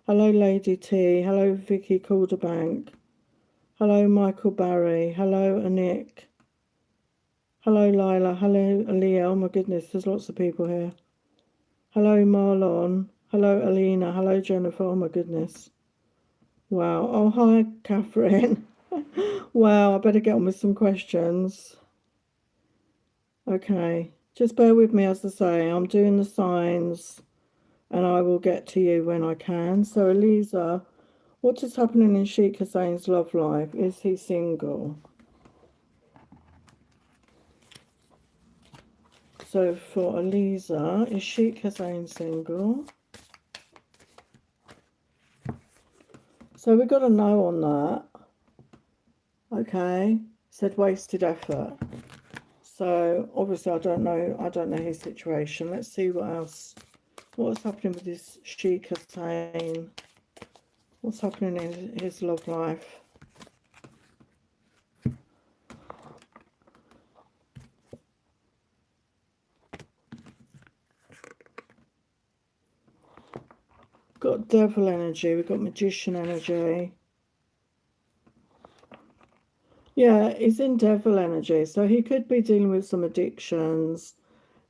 Hello, Lady T. Hello, Vicky Calderbank. Hello, Michael Barry. Hello, Anik. Hello, Lila. Hello, Aaliyah. Oh my goodness, there's lots of people here. Hello, Marlon. Hello, Alina. Hello, Jennifer. Oh my goodness. Wow. Oh, hi, Catherine. Wow, I better get on with some questions. Okay. Just bear with me, as I say. I'm doing the signs and I will get to you when I can. So, Eliza, what is happening in Sheikh Hussein's love life? Is he single? So, for Eliza, is Sheikh Hussein single? So, we got a no on that. Okay. Said wasted effort. So, obviously, I don't know his situation. Let's see what else. What's happening with this Sheikh Hussein? What's happening in his love life? Got devil energy. We've got magician energy. Yeah, he's in devil energy. So he could be dealing with some addictions.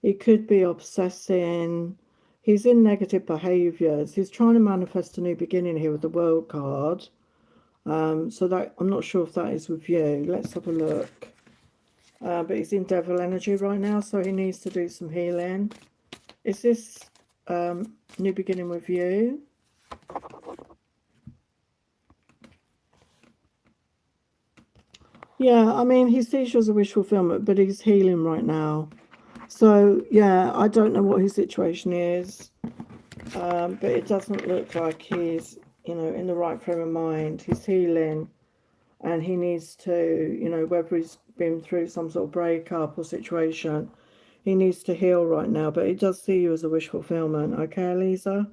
He could be obsessing. He's in negative behaviors. He's trying to manifest a new beginning here with the World card. So that, I'm not sure if that is with you. Let's have a look. But he's in devil energy right now, so he needs to do some healing. Is this new beginning with you? Yeah, I mean, he sees you as a wish fulfillment, but he's healing right now. So, yeah, I don't know what his situation is, but it doesn't look like he's, you know, in the right frame of mind. He's healing, and he needs to, you know, whether he's been through some sort of breakup or situation, he needs to heal right now, but he does see you as a wish fulfillment. Okay, Lisa?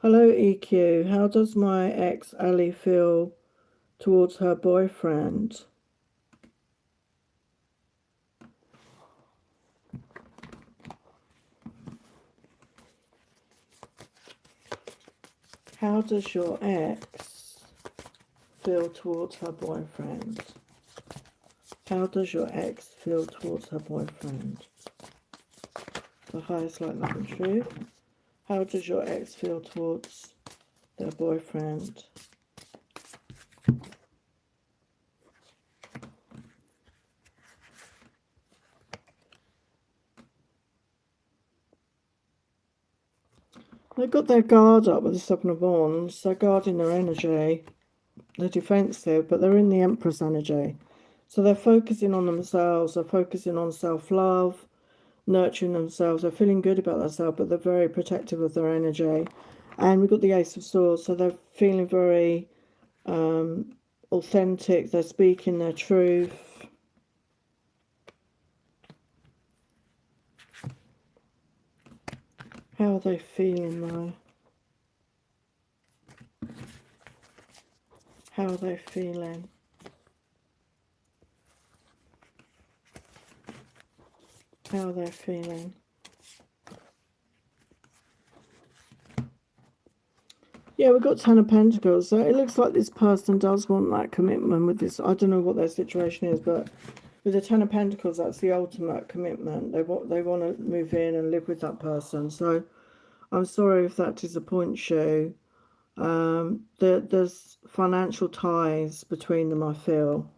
Hello, EQ. How does my ex, Ali, feel towards her boyfriend? How does your ex feel towards her boyfriend? How does your ex feel towards her boyfriend? The highest light, love and truth. How does your ex feel towards their boyfriend? They've got their guard up with the Seven of Wands. They're guarding their energy. They're defensive, but they're in the Empress energy. So they're focusing on themselves. They're focusing on self-love, nurturing themselves. They're feeling good about themselves, but they're very protective of their energy. And we've got the Ace of Swords, so they're feeling very authentic. They're speaking their truth. How are they feeling though? How are they feeling? How are they feeling? Yeah, we've got Ten of Pentacles. So it looks like this person does want that commitment with this. I don't know what their situation is, but with the Ten of Pentacles, that's the ultimate commitment. They want to move in and live with that person. So I'm sorry if that disappoints you. There's financial ties between them, I feel.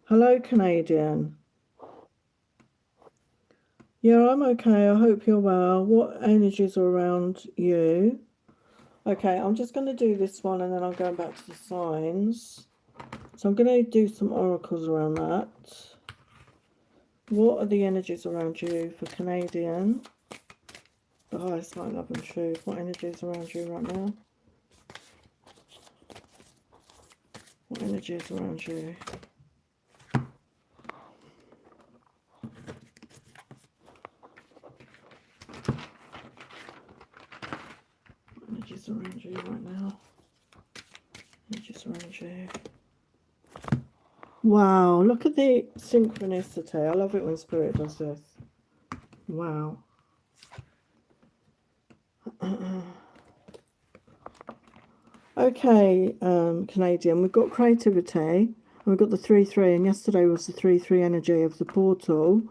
Hello, Canadian. Yeah, I'm okay. I hope you're well. What energies are around you? Okay, I'm just going to do this one and then I'm going back to the signs. So I'm going to do some oracles around that. What are the energies around you for Canadian? The highest light, love and truth. What energies around you right now? What energies around you? What energies around you right now? Energies around you. Wow, look at the synchronicity. I love it when Spirit does this. Wow. Okay, Canadian, we've got creativity, and we've got the 3-3, and yesterday was the 3-3 energy of the portal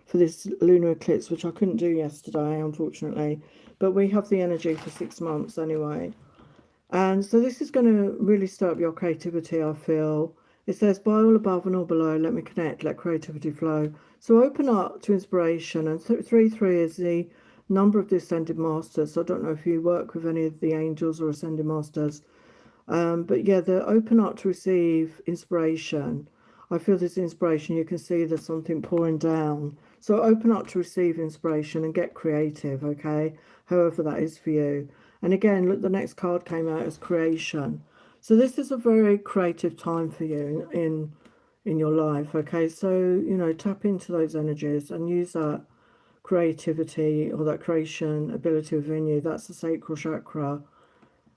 for this lunar eclipse, which I couldn't do yesterday, unfortunately, but we have the energy for 6 months anyway. And so this is going to really stir up your creativity, I feel. It says, by all above and all below, let me connect, let creativity flow. So open up to inspiration, and 3-3 is the number of the Ascended Masters. So I don't know if you work with any of the angels or Ascended Masters, but yeah, the open up to receive inspiration. I feel this inspiration. You can see there's something pouring down. So open up to receive inspiration and get creative, okay? However that is for you. And again, look, the next card came out as creation. So this is a very creative time for you in your life, okay? So, you know, tap into those energies and use that creativity or that creation ability within you. That's the sacral chakra.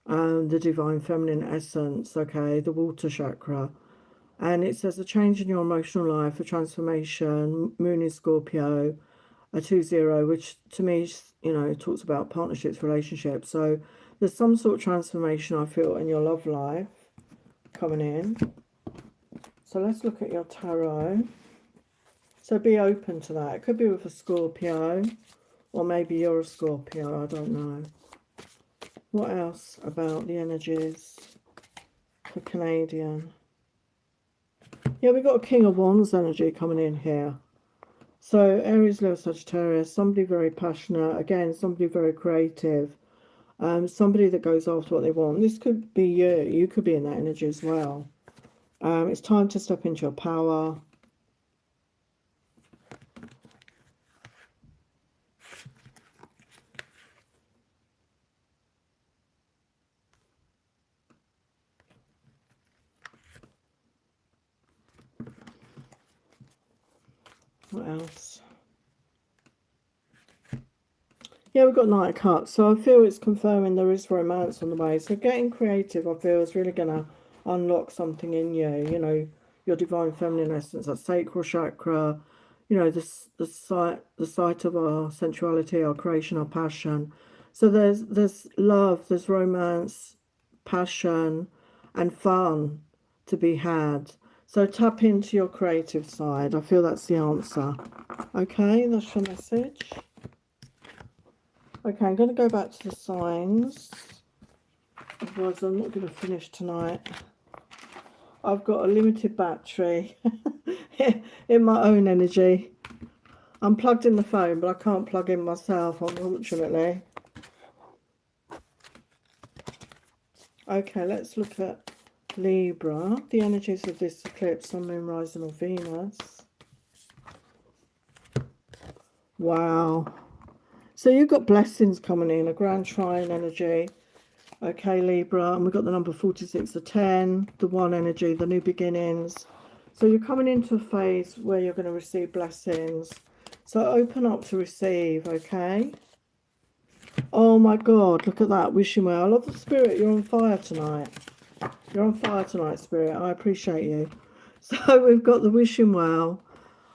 The divine feminine essence, okay, the water chakra. And it says a change in your emotional life, a transformation, moon in Scorpio, a 2-0, which to me, you know, talks about partnerships, relationships. So there's some sort of transformation I feel in your love life coming in. So let's look at your tarot. So be open to that. It could be with a Scorpio, or maybe you're a Scorpio, I don't know. What else about the energies for Canadian? Yeah, we've got a King of Wands energy coming in here. So Aries, Leo, Sagittarius, somebody very passionate, again, somebody very creative, somebody that goes after what they want. This could be you. You could be in that energy as well. It's time to step into your power. What else? Yeah, we've got Knight of Cups. So I feel it's confirming there is romance on the way. So getting creative, I feel, is really going to unlock something in you. You know, your divine feminine essence, that sacral chakra. You know, the sight of our sensuality, our creation, our passion. So there's love, there's romance, passion, and fun to be had. So tap into your creative side. I feel that's the answer. Okay, that's your message. Okay, I'm going to go back to the signs. Otherwise, I'm not going to finish tonight. I've got a limited battery in my own energy. I'm plugged in the phone, but I can't plug in myself, unfortunately. Okay, let's look at Libra. The energies of this eclipse, Sun, Moon, Rising, or Venus. Wow. So you've got blessings coming in, a Grand Trine energy. Okay, Libra, and we've got the number 46, the 10, the 1 energy, the new beginnings. So you're coming into a phase where you're going to receive blessings. So open up to receive, okay? Oh my God, look at that, wishing well. I love the Spirit, you're on fire tonight. You're on fire tonight, Spirit, I appreciate you. So we've got the wishing well,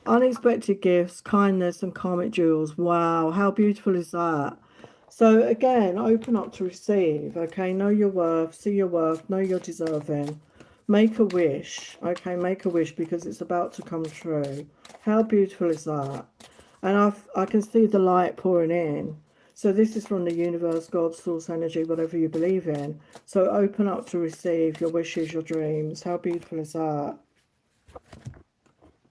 unexpected gifts, kindness, and karmic jewels. Wow, how beautiful is that? So again, open up to receive, okay? Know your worth, see your worth, know you're deserving. Make a wish, okay? Make a wish because it's about to come true. How beautiful is that? And I can see the light pouring in. So this is from the universe, God, source energy, whatever you believe in. So open up to receive your wishes, your dreams. How beautiful is that?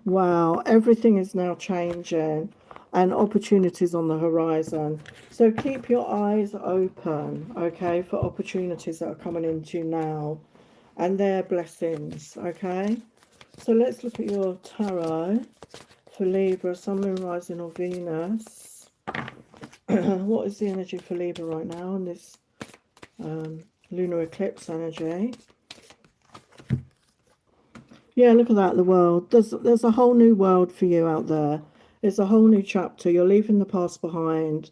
Wow, everything is now changing and opportunities on the horizon. So keep your eyes open, okay, for opportunities that are coming into you now and their blessings, okay? So let's look at your tarot for Libra, Sun, Moon, Rising or Venus. What is the energy for Libra right now in this lunar eclipse energy? Yeah, look at that, the world. There's a whole new world for you out there. It's a whole new chapter. You're leaving the past behind.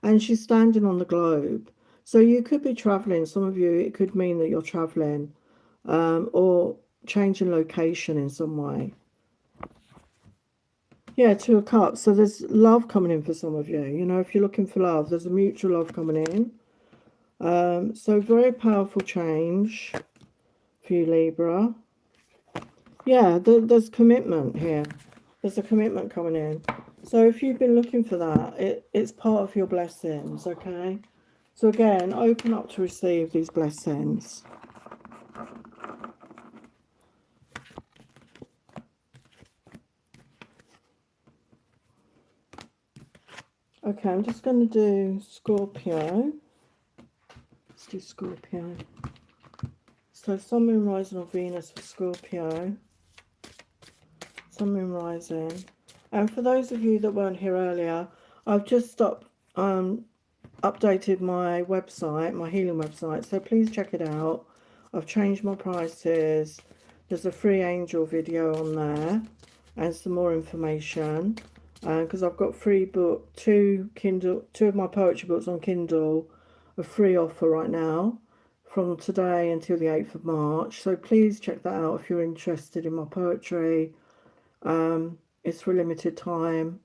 And she's standing on the globe. So you could be traveling. Some of you, it could mean that you're traveling or changing location in some way. Yeah, Two of Cups. So there's love coming in for some of you. You know, if you're looking for love, there's a mutual love coming in. So very powerful change for you, Libra. Yeah, there's commitment here. There's a commitment coming in. So if you've been looking for that, it's part of your blessings, okay? So again, open up to receive these blessings. Okay, I'm just going to do Scorpio. Let's do Scorpio. So Sun, Moon, Rising or Venus for Scorpio. Sun, Moon, Rising. And for those of you that weren't here earlier, I've just updated my website, my healing website. So please check it out. I've changed my prices. There's a free angel video on there and some more information. Because I've got free book, two of my poetry books on Kindle, a free offer right now from today until the 8th of March. So please check that out if you're interested in my poetry. It's for a limited time.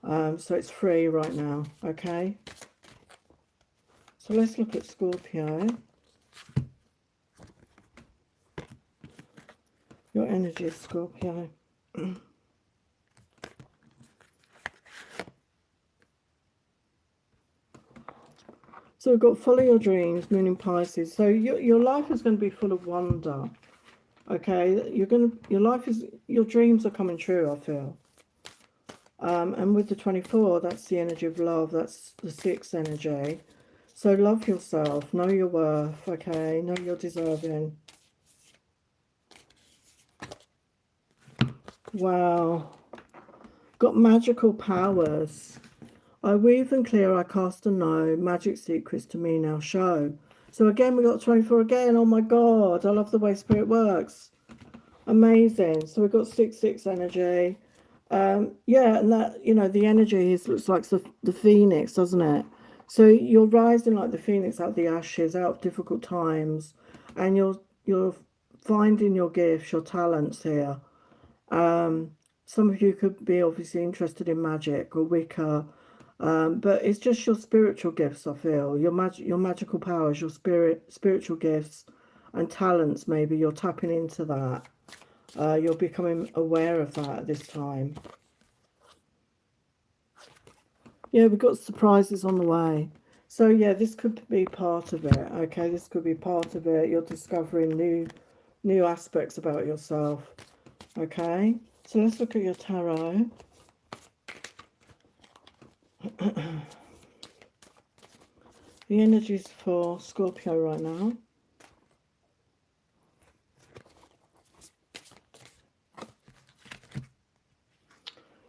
So it's free right now, okay? So let's look at Scorpio. Your energy, Scorpio. So we've got follow your dreams, Moon in Pisces. So your life is going to be full of wonder. Okay, your dreams are coming true, I feel. And with the 24, that's the energy of love. That's the 6th energy. So love yourself, know your worth, okay? Know you're deserving. Wow. Got magical powers. I weave and clear, I cast and know, magic secrets to me now show. So again, we got 24 again. Oh my God, I love the way spirit works. Amazing. So we've got 6/6 energy. Yeah, and that, you know, the energy looks like the phoenix, doesn't it? So you're rising like the phoenix out of the ashes, out of difficult times, and you're finding your gifts, your talents here. Some of you could be obviously interested in magic or Wicca, but it's just your spiritual gifts, I feel. Your magical powers, your spiritual gifts and talents, maybe you're tapping into that. You're becoming aware of that at this time. Yeah, we've got surprises on the way. So yeah, this could be part of it. Okay, this could be part of it. You're discovering new aspects about yourself. Okay, so let's look at your tarot. The energies for Scorpio right now.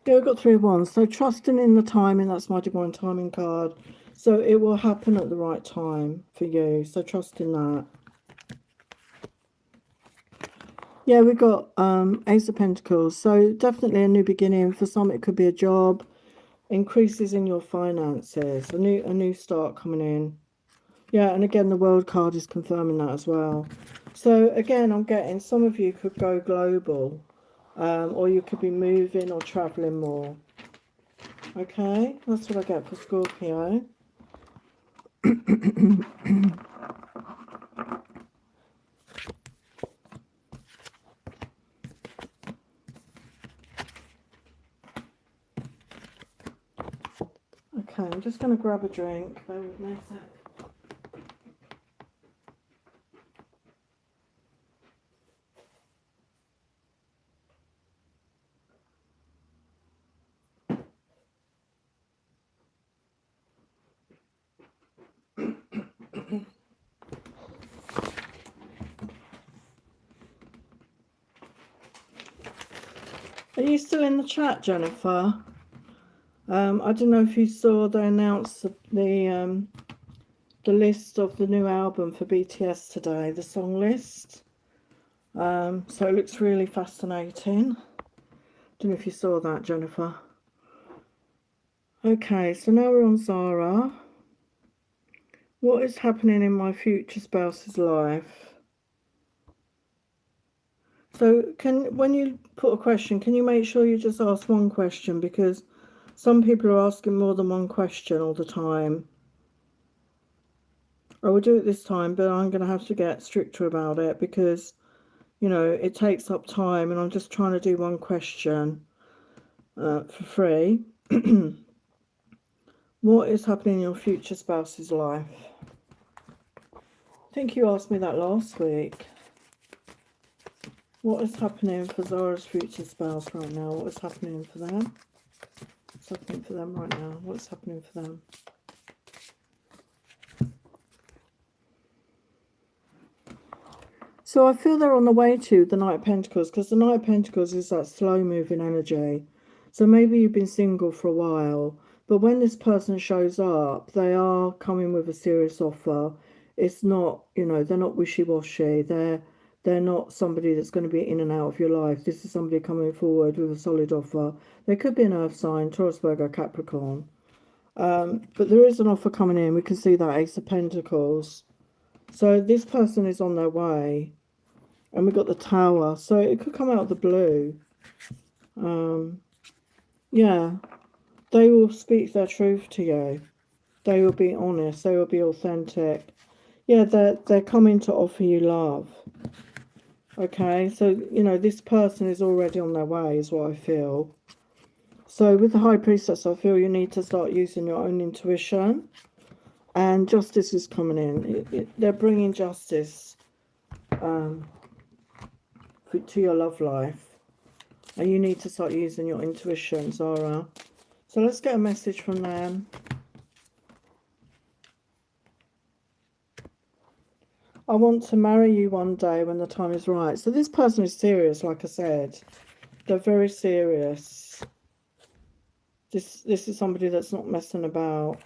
Yeah, we've got 3 of Wands. So trusting in the timing, that's my divine timing card. So it will happen at the right time for you. So trust in that. Yeah, we've got Ace of Pentacles. So definitely a new beginning. For some, it could be a job. Increases in your finances. A new start coming in. Yeah, and again, the World card is confirming that as well. So again, I'm getting some of you could go global. Or you could be moving or traveling more. Okay, that's what I get for Scorpio. Okay, I'm just going to grab a drink. Bear with me a sec. Are you still in the chat, Jennifer? I don't know if you saw they announced the list of the new album for BTS today, the song list. So it looks really fascinating. Don't know if you saw that, Jennifer. Okay, so now we're on Zara. What is happening in my future spouse's life? So when you put a question, can you make sure you just ask one question, because some people are asking more than one question all the time. I will do it this time, but I'm going to have to get stricter about it because, you know, it takes up time and I'm just trying to do one question for free. What is happening in your future spouse's life? I think you asked me that last week. What is happening for Zara's future spouse right now? What is happening for them? What's happening for them right now? What's happening for them? So I feel they're on the way to the Knight of Pentacles, because the Knight of Pentacles is that slow moving energy. So maybe you've been single for a while, but when this person shows up, they are coming with a serious offer. It's not, you know, they're not wishy-washy. They're not somebody that's going to be in and out of your life. This is somebody coming forward with a solid offer. They could be an earth sign, Taurus, Virgo, Capricorn. But there is an offer coming in. We can see that Ace of Pentacles. So this person is on their way. And we've got the Tower. So it could come out of the blue. Yeah. They will speak their truth to you. They will be honest. They will be authentic. Yeah, they're coming to offer you love. Okay, so, you know, this person is already on their way, is what I feel. So with the High Priestess, I feel you need to start using your own intuition. And justice is coming in. They're bringing justice to your love life. And you need to start using your intuition, Zara. So let's get a message from them. I want to marry you one day when the time is right. So this person is serious, like I said. They're very serious. This is somebody that's not messing about.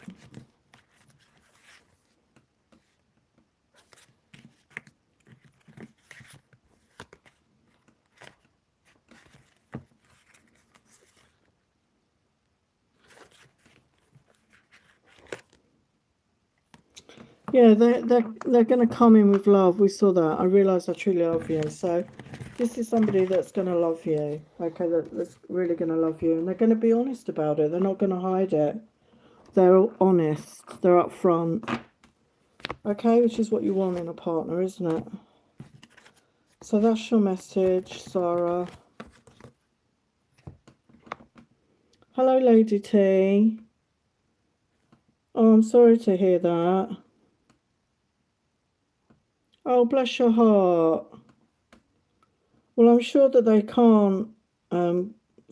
Yeah, they're going to come in with love. We saw that. I realise I truly love you. So this is somebody that's going to love you. Okay, that's really going to love you. And they're going to be honest about it. They're not going to hide it. They're honest. They're upfront. Okay, which is what you want in a partner, isn't it? So that's your message, Sarah. Hello, Lady T. Oh, I'm sorry to hear that. Oh, bless your heart. Well, I'm sure that they can't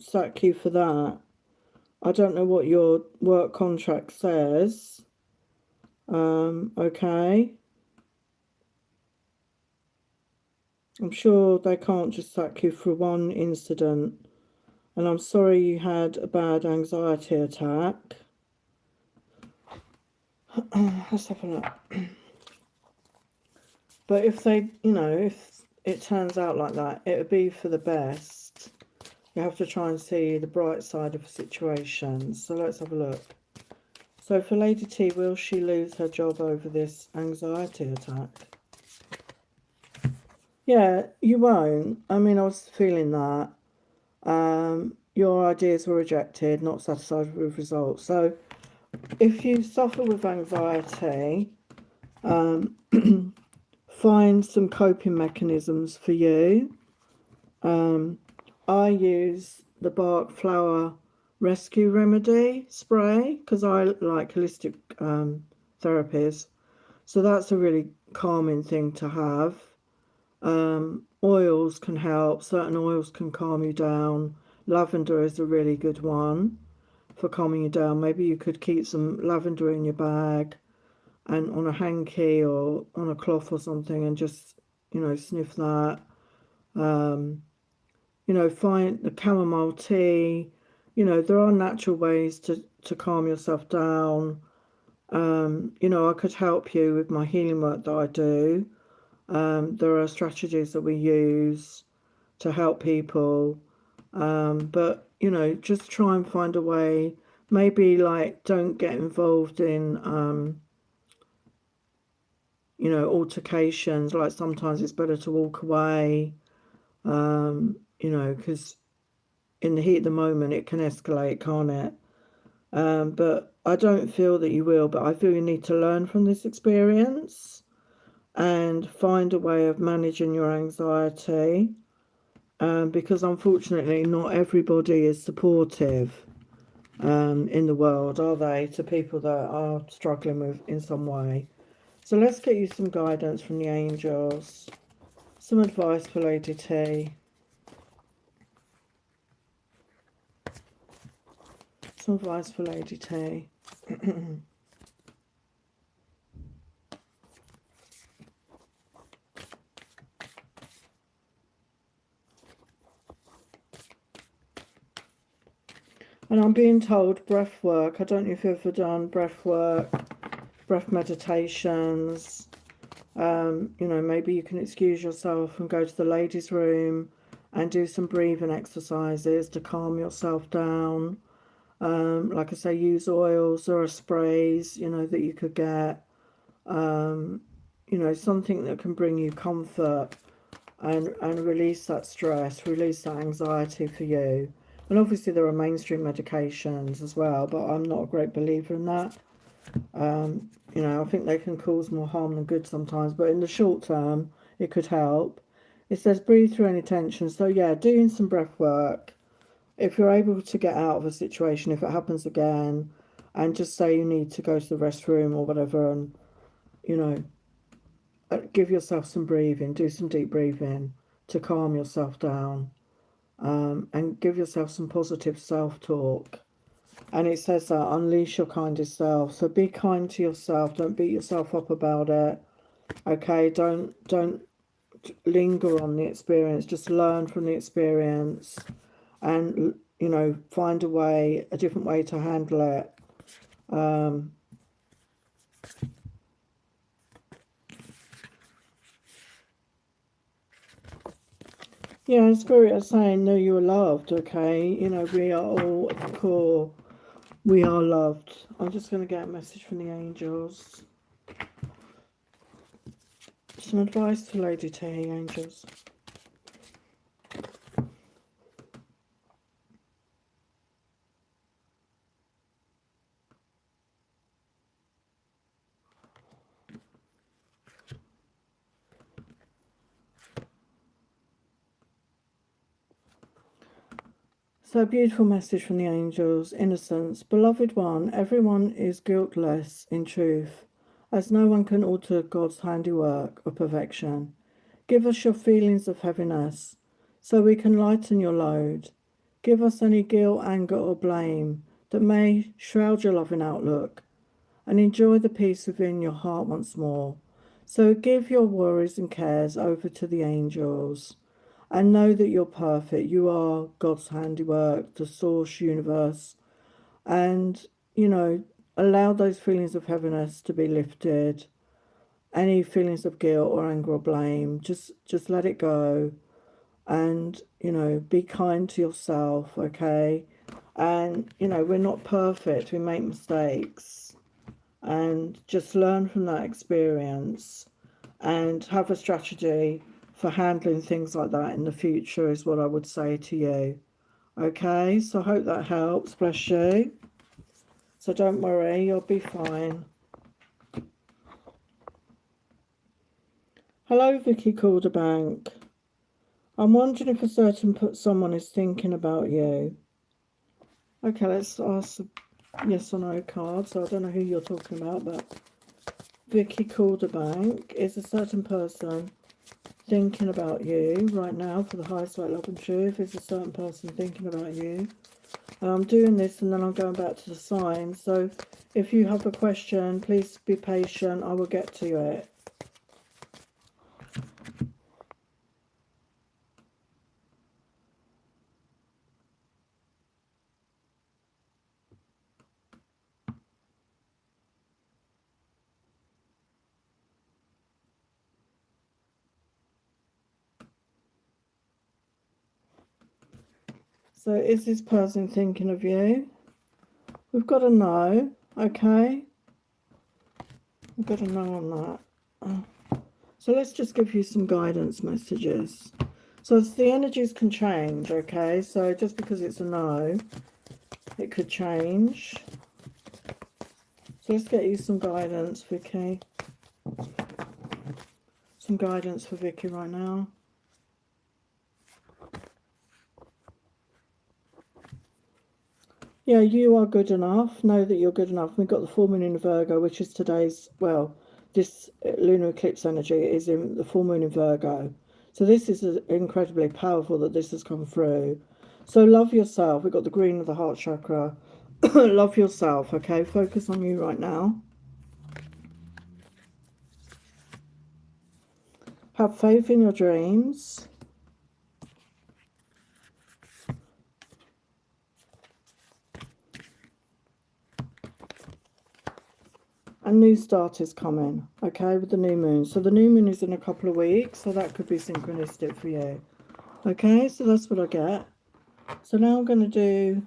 sack you for that. I don't know what your work contract says. Okay. I'm sure they can't just sack you for one incident. And I'm sorry you had a bad anxiety attack. Let's have a look. But if they, you know, if it turns out like that, it would be for the best. You have to try and see the bright side of the situation. So let's have a look. So for Lady T, will she lose her job over this anxiety attack? Yeah, you won't. I mean, I was feeling that. Your ideas were rejected, not satisfied with results. So if you suffer with anxiety, find some coping mechanisms for you. I use the Bark Flower Rescue Remedy spray because I like holistic therapies. So that's a really calming thing to have. Oils can help. Certain oils can calm you down. Lavender is a really good one for calming you down. Maybe you could keep some lavender in your bag and on a hanky or on a cloth or something and just, sniff that. Find the chamomile tea. There are natural ways to calm yourself down. I could help you with my healing work that I do. There are strategies that we use to help people. But, just try and find a way. Maybe like don't get involved in, altercations. Like sometimes it's better to walk away, because in the heat of the moment it can escalate, can't it? But I don't feel that you will, but I feel you need to learn from this experience and find a way of managing your anxiety. Because unfortunately not everybody is supportive in the world, are they, to people that are struggling with in some way. So let's get you some guidance from the angels, some advice for Lady T, some advice for Lady T. And I'm being told breath work. I don't know if you've ever done breath work, breath meditations. Maybe you can excuse yourself and go to the ladies' room and do some breathing exercises to calm yourself down. Like I say, use oils or sprays, that you could get. Something that can bring you comfort and release that stress, release that anxiety for you. And obviously there are mainstream medications as well, but I'm not a great believer in that. I think they can cause more harm than good sometimes, but in the short term, it could help. It says breathe through any tension. So yeah, doing some breath work. If you're able to get out of a situation, if it happens again, and just say you need to go to the restroom or whatever, and, give yourself some breathing, do some deep breathing to calm yourself down. And give yourself some positive self-talk. And it says that unleash your kindest self. So be kind to yourself. Don't beat yourself up about it. Okay, don't linger on the experience. Just learn from the experience, and find a different way to handle it. Yeah, Spirit is saying, know you are loved, okay? We are all at the core. We are loved. I'm just going to get a message from the angels. Some advice to Lady T, angels. So, a beautiful message from the angels. Innocence. Beloved one, everyone is guiltless in truth, as no one can alter God's handiwork of perfection. Give us your feelings of heaviness, so we can lighten your load. Give us any guilt, anger, or blame that may shroud your loving outlook, and enjoy the peace within your heart once more. So give your worries and cares over to the angels. And know that you're perfect. You are God's handiwork, the source universe. And, allow those feelings of heaviness to be lifted. Any feelings of guilt or anger or blame, just let it go. And, be kind to yourself, okay? And, we're not perfect. We make mistakes. And just learn from that experience and have a strategy for handling things like that in the future is what I would say to you. Okay, so I hope that helps. Bless you. So don't worry, you'll be fine. Hello, Vicky Calderbank. I'm wondering if a certain someone is thinking about you. Okay, let's ask a yes or no card. So I don't know who you're talking about, but Vicky Calderbank, is a certain person thinking about you right now for the highest light, love and truth? Is a certain person thinking about you? And I'm doing this and then I'm going back to the signs. So if you have a question, please be patient. I will get to it. So is this person thinking of you? We've got a no, okay? We've got a no on that. So let's just give you some guidance messages. So the energies can change, okay? So just because it's a no, it could change. So let's get you some guidance, Vicky. Some guidance for Vicky right now. Yeah, you are good enough. Know that you're good enough. We've got the full moon in Virgo, which is today's, well, this lunar eclipse energy is in the full moon in Virgo. So this is incredibly powerful that this has come through. So love yourself. We've got the green of the heart chakra. Love yourself, okay? Focus on you right now. Have faith in your dreams. A new start is coming, okay, with the new moon. So the new moon is in a couple of weeks, so that could be synchronistic for you. Okay, so that's what I get. So now I'm going to do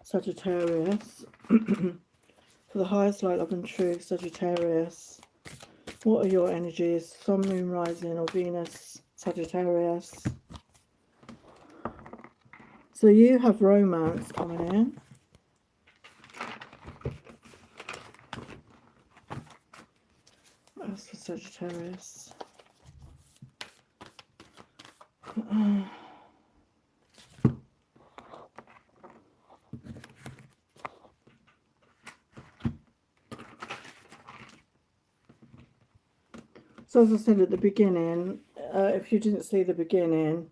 Sagittarius. For the highest light, love and truth, Sagittarius. What are your energies? Sun, moon, rising, or Venus, Sagittarius. So you have romance coming in. That's for Sagittarius. So as I said at the beginning, if you didn't see the beginning,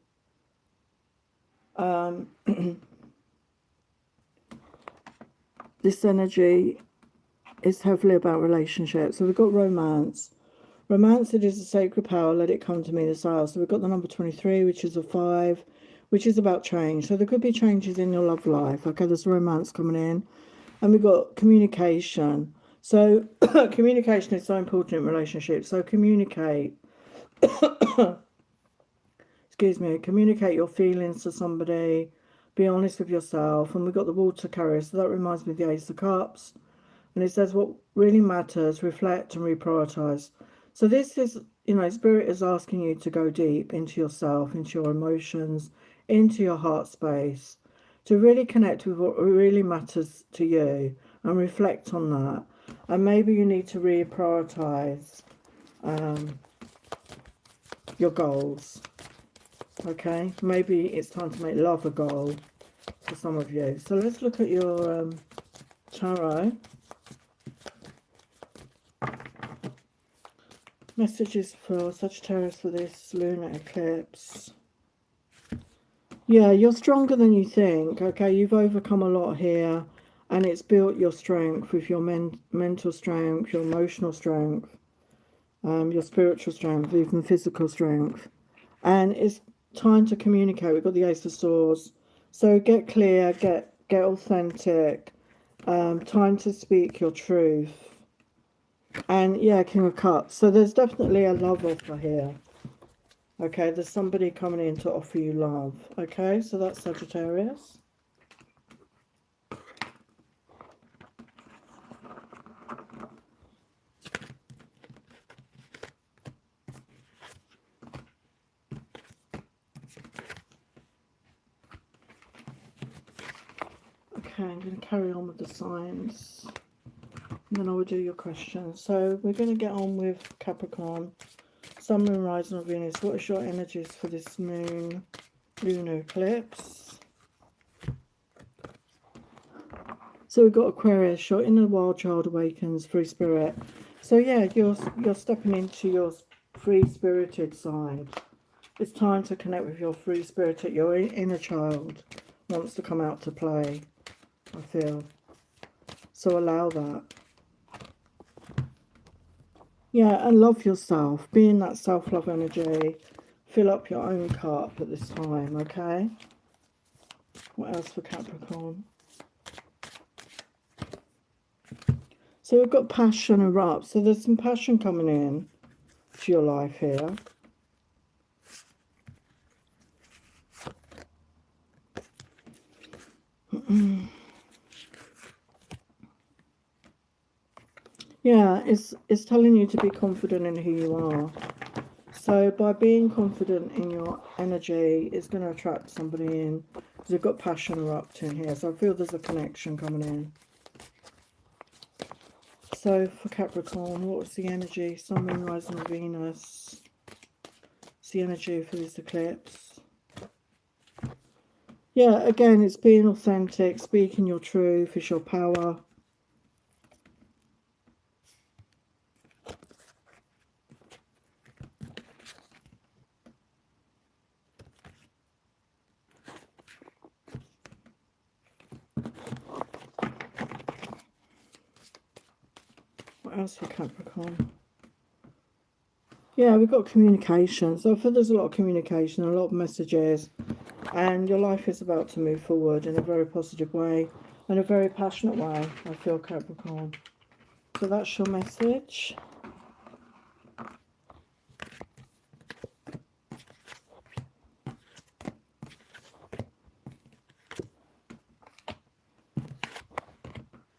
this energy is heavily about relationships. So we've got romance. Romance, it is a sacred power. Let it come to me, the soul. So we've got the number 23, which is a 5, which is about change. So there could be changes in your love life. Okay, there's romance coming in. And we've got communication. So communication is so important in relationships. So communicate. Excuse me. Communicate your feelings to somebody. Be honest with yourself. And we've got the water carrier. So that reminds me of the Ace of Cups. And it says what really matters, reflect and reprioritize. So this is, you know, Spirit is asking you to go deep into yourself, into your emotions, into your heart space, to really connect with what really matters to you and reflect on that. And maybe you need to reprioritize your goals. Okay, maybe it's time to make love a goal for some of you. So let's look at your tarot. Messages for Sagittarius for this lunar eclipse. Yeah, you're stronger than you think, okay? You've overcome a lot here, and it's built your strength with your mental strength, your emotional strength, your spiritual strength, even physical strength. And it's time to communicate. We've got the Ace of Swords. So get clear, get authentic, time to speak your truth. And yeah, King of Cups. So there's definitely a love offer here. Okay, there's somebody coming in to offer you love. Okay, so that's Sagittarius. Okay, I'm going to carry on with the signs. And then I will do your questions. So we're going to get on with Capricorn. Sun, Moon, Rising or Venus. What is your energies for this moon lunar eclipse? So we've got Aquarius. Your inner wild child awakens, free spirit. So yeah, you're stepping into your free-spirited side. It's time to connect with your free-spirited, your inner child wants to come out to play, I feel. So allow that. Yeah, and love yourself. Be in that self-love energy. Fill up your own cup at this time, okay? What else for Capricorn? So we've got passion erupt. So there's some passion coming in to your life here. Yeah, it's telling you to be confident in who you are. So by being confident in your energy, it's going to attract somebody in. Because you've got passion erupting here. So I feel there's a connection coming in. So for Capricorn, what was the energy? Sun, Moon, Rising or Venus. What's the energy for this eclipse? Yeah, again, it's being authentic, speaking your truth, it's your power. What else for Capricorn? Yeah, we've got communication. So I feel there's a lot of communication, a lot of messages. And your life is about to move forward in a very positive way. In a very passionate way, I feel, Capricorn. So that's your message.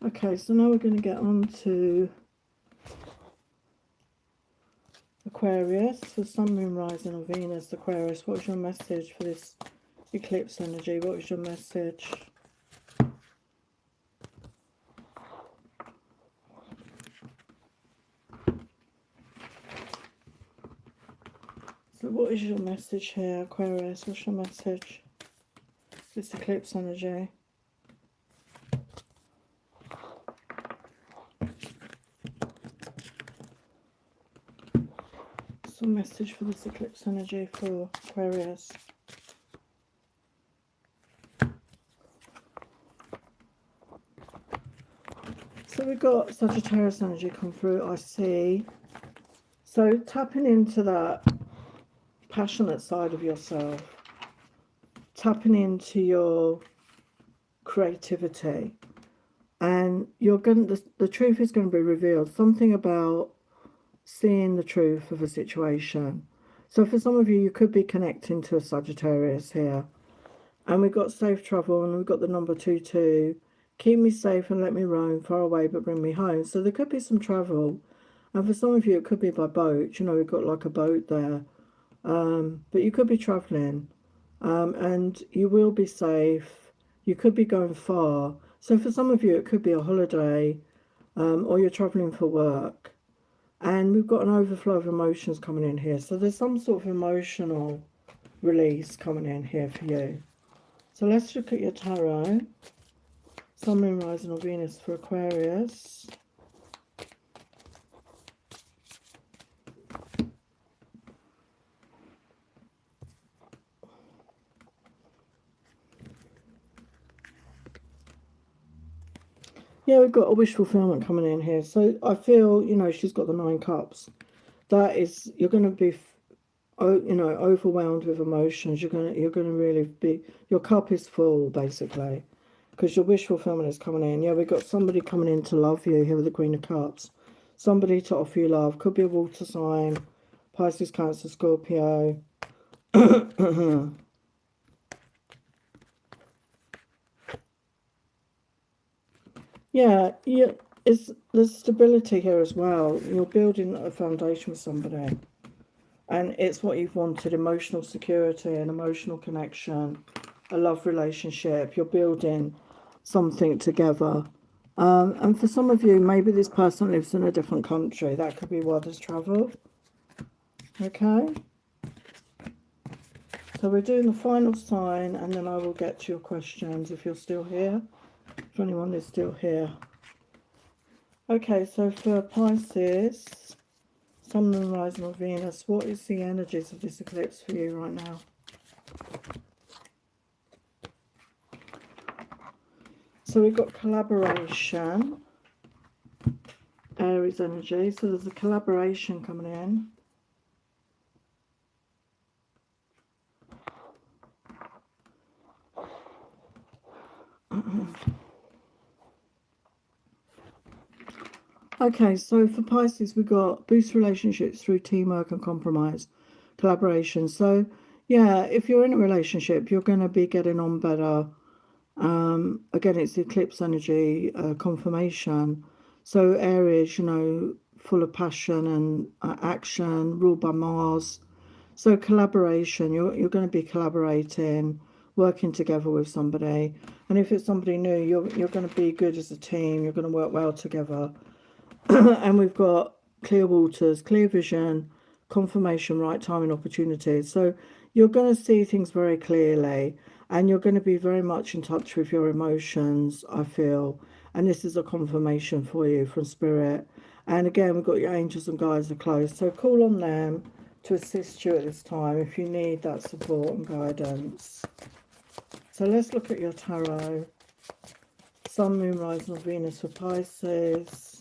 Okay, so now we're going to get on to Aquarius. For Sun, Moon, Rising or Venus, Aquarius, what's your message for this eclipse energy? What is your message? So what is your message here, Aquarius? What's your message? This eclipse energy. Some message for this eclipse energy for Aquarius. So we've got Sagittarius energy come through, I see. So tapping into that passionate side of yourself, tapping into your creativity, and you're going to, the truth is going to be revealed. Something about seeing the truth of a situation. So for some of you, you could be connecting to a Sagittarius here. And we've got safe travel, and we've got the number 22. Keep me safe and let me roam, far away but bring me home. So there could be some travel. And for some of you, it could be by boat. You know, we've got like a boat there. But you could be travelling. And you will be safe. You could be going far. So for some of you, it could be a holiday. Or you're travelling for work. And we've got an overflow of emotions coming in here. So there's some sort of emotional release coming in here for you. So let's look at your tarot. Sun, Moon, Rising or Venus for Aquarius. Yeah, we've got a wish fulfillment coming in here. So I feel, you know, she's got the 9 cups. That is, you're going to be, you know, overwhelmed with emotions. You're going to really be, your cup is full, basically. Because your wish fulfillment is coming in. Yeah, we've got somebody coming in to love you here with the Queen of Cups. Somebody to offer you love. Could be a water sign. Pisces, Cancer, Scorpio. Yeah, there's stability here as well. You're building a foundation with somebody. And it's what you've wanted. Emotional security and emotional connection. A love relationship. You're building something together. And for some of you, maybe this person lives in a different country. That could be why there's travel. Okay. So we're doing the final sign, and then I will get to your questions if you're still here. If anyone is still here. Okay, so for Pisces, Sun, Moon, Rising, or Venus, what is the energies of this eclipse for you right now? So we've got collaboration, Aries energy. So there's a collaboration coming in. Okay, so for Pisces, we've got boost relationships through teamwork and compromise, collaboration. So, yeah, if you're in a relationship, you're going to be getting on better. Again, it's the eclipse energy, confirmation. So, Aries, you know, full of passion and action, ruled by Mars. So, collaboration, you're going to be collaborating, working together with somebody. And if it's somebody new, you're going to be good as a team, you're going to work well together. And we've got clear waters, clear vision, confirmation, right time and opportunities. So you're going to see things very clearly, and you're going to be very much in touch with your emotions, I feel. And this is a confirmation for you from Spirit. And again, we've got your angels and guides are close. So call on them to assist you at this time if you need that support and guidance. So let's look at your tarot. Sun, Moon, Rising, or Venus for Pisces.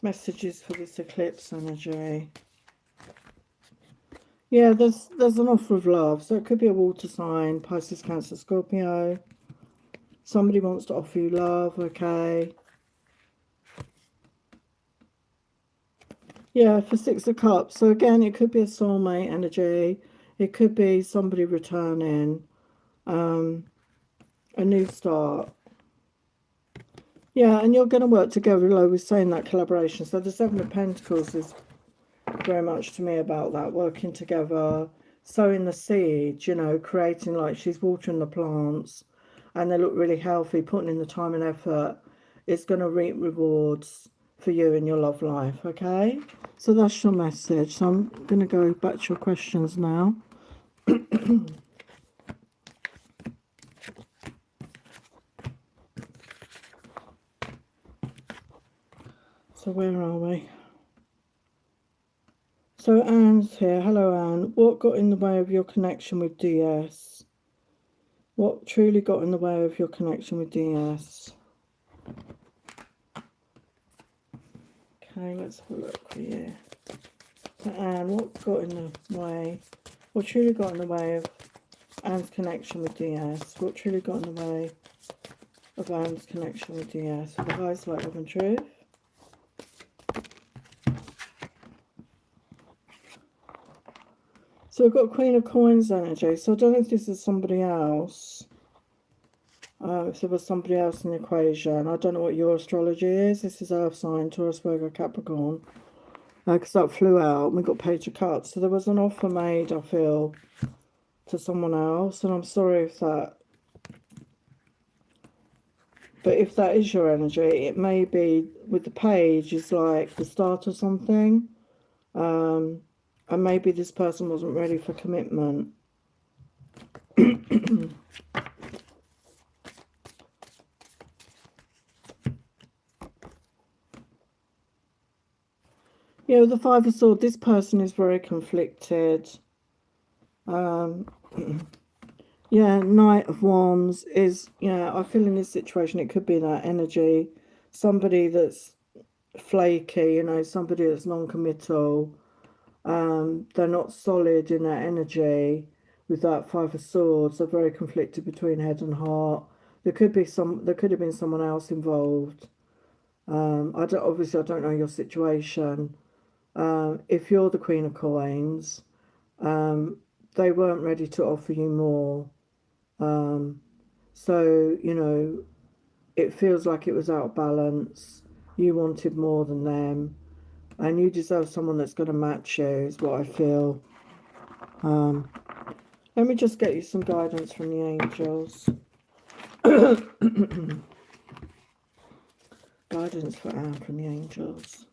Messages for this eclipse energy. Yeah, there's an offer of love. So it could be a water sign, Pisces, Cancer, Scorpio. Somebody wants to offer you love, okay. Yeah, for Six of Cups. So again, it could be a soulmate energy. It could be somebody returning. A new start. Yeah, and you're going to work together, like we're saying, that collaboration. So the Seven of Pentacles is very much to me about that, working together, sowing the seeds, you know, creating, like she's watering the plants and they look really healthy, putting in the time and effort. It's going to reap rewards for you in your love life, okay? So that's your message. So I'm going to go back to your questions now. So where are we? So Anne's here. Hello, Anne. What got in the way of your connection with DS? What truly got in the way of your connection with DS? Okay, let's have a look for you. So Anne, what got in the way? What truly got in the way of Anne's connection with DS? What truly got in the way of Anne's connection with DS? For the highest light, love and truth. So we've got Queen of Coins energy. So I don't know if this is somebody else. If there was somebody else in the equation. I don't know what your astrology is. This is Earth sign, Taurus, Virgo, Capricorn. Because that flew out. We got Page of Cups. So there was an offer made, I feel, to someone else. And I'm sorry if that... But if that is your energy, it may be with the page is like the start of something. And maybe this person wasn't ready for commitment. Yeah, with the Five of Swords, this person is very conflicted. Yeah, Knight of Wands is, yeah, I feel in this situation it could be that energy. Somebody that's flaky, you know, somebody that's non-committal. They're not solid in their energy with that Five of Swords. They're very conflicted between head and heart. There could have been someone else involved. Obviously I don't know your situation. If you're the Queen of Coins, they weren't ready to offer you more. So, you know, it feels like it was out of balance. You wanted more than them. And you deserve someone that's going to match you, is what I feel. Let me just get you some guidance from the angels. Guidance for Anne from the angels.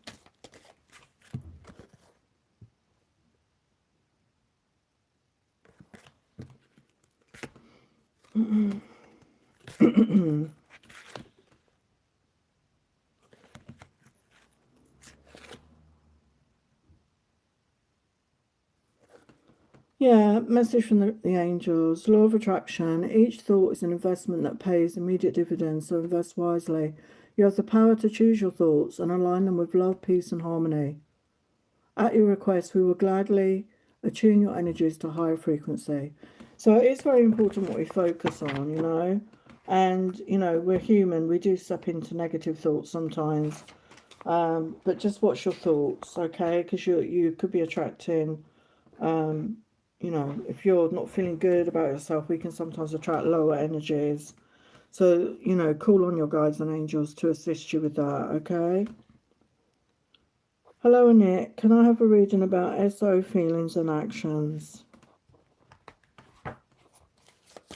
Yeah, message from the angels. Law of attraction. Each thought is an investment that pays immediate dividends, so invest wisely. You have the power to choose your thoughts and align them with love, peace, and harmony. At your request, we will gladly attune your energies to higher frequency. So it's very important what we focus on, you know. And, you know, we're human. We do step into negative thoughts sometimes. But just watch your thoughts, okay? Because you could be attracting... you know, if you're not feeling good about yourself, we can sometimes attract lower energies. So, you know, call on your guides and angels to assist you with that, okay? Hello, Annette. Can I have a reading about SO feelings and actions?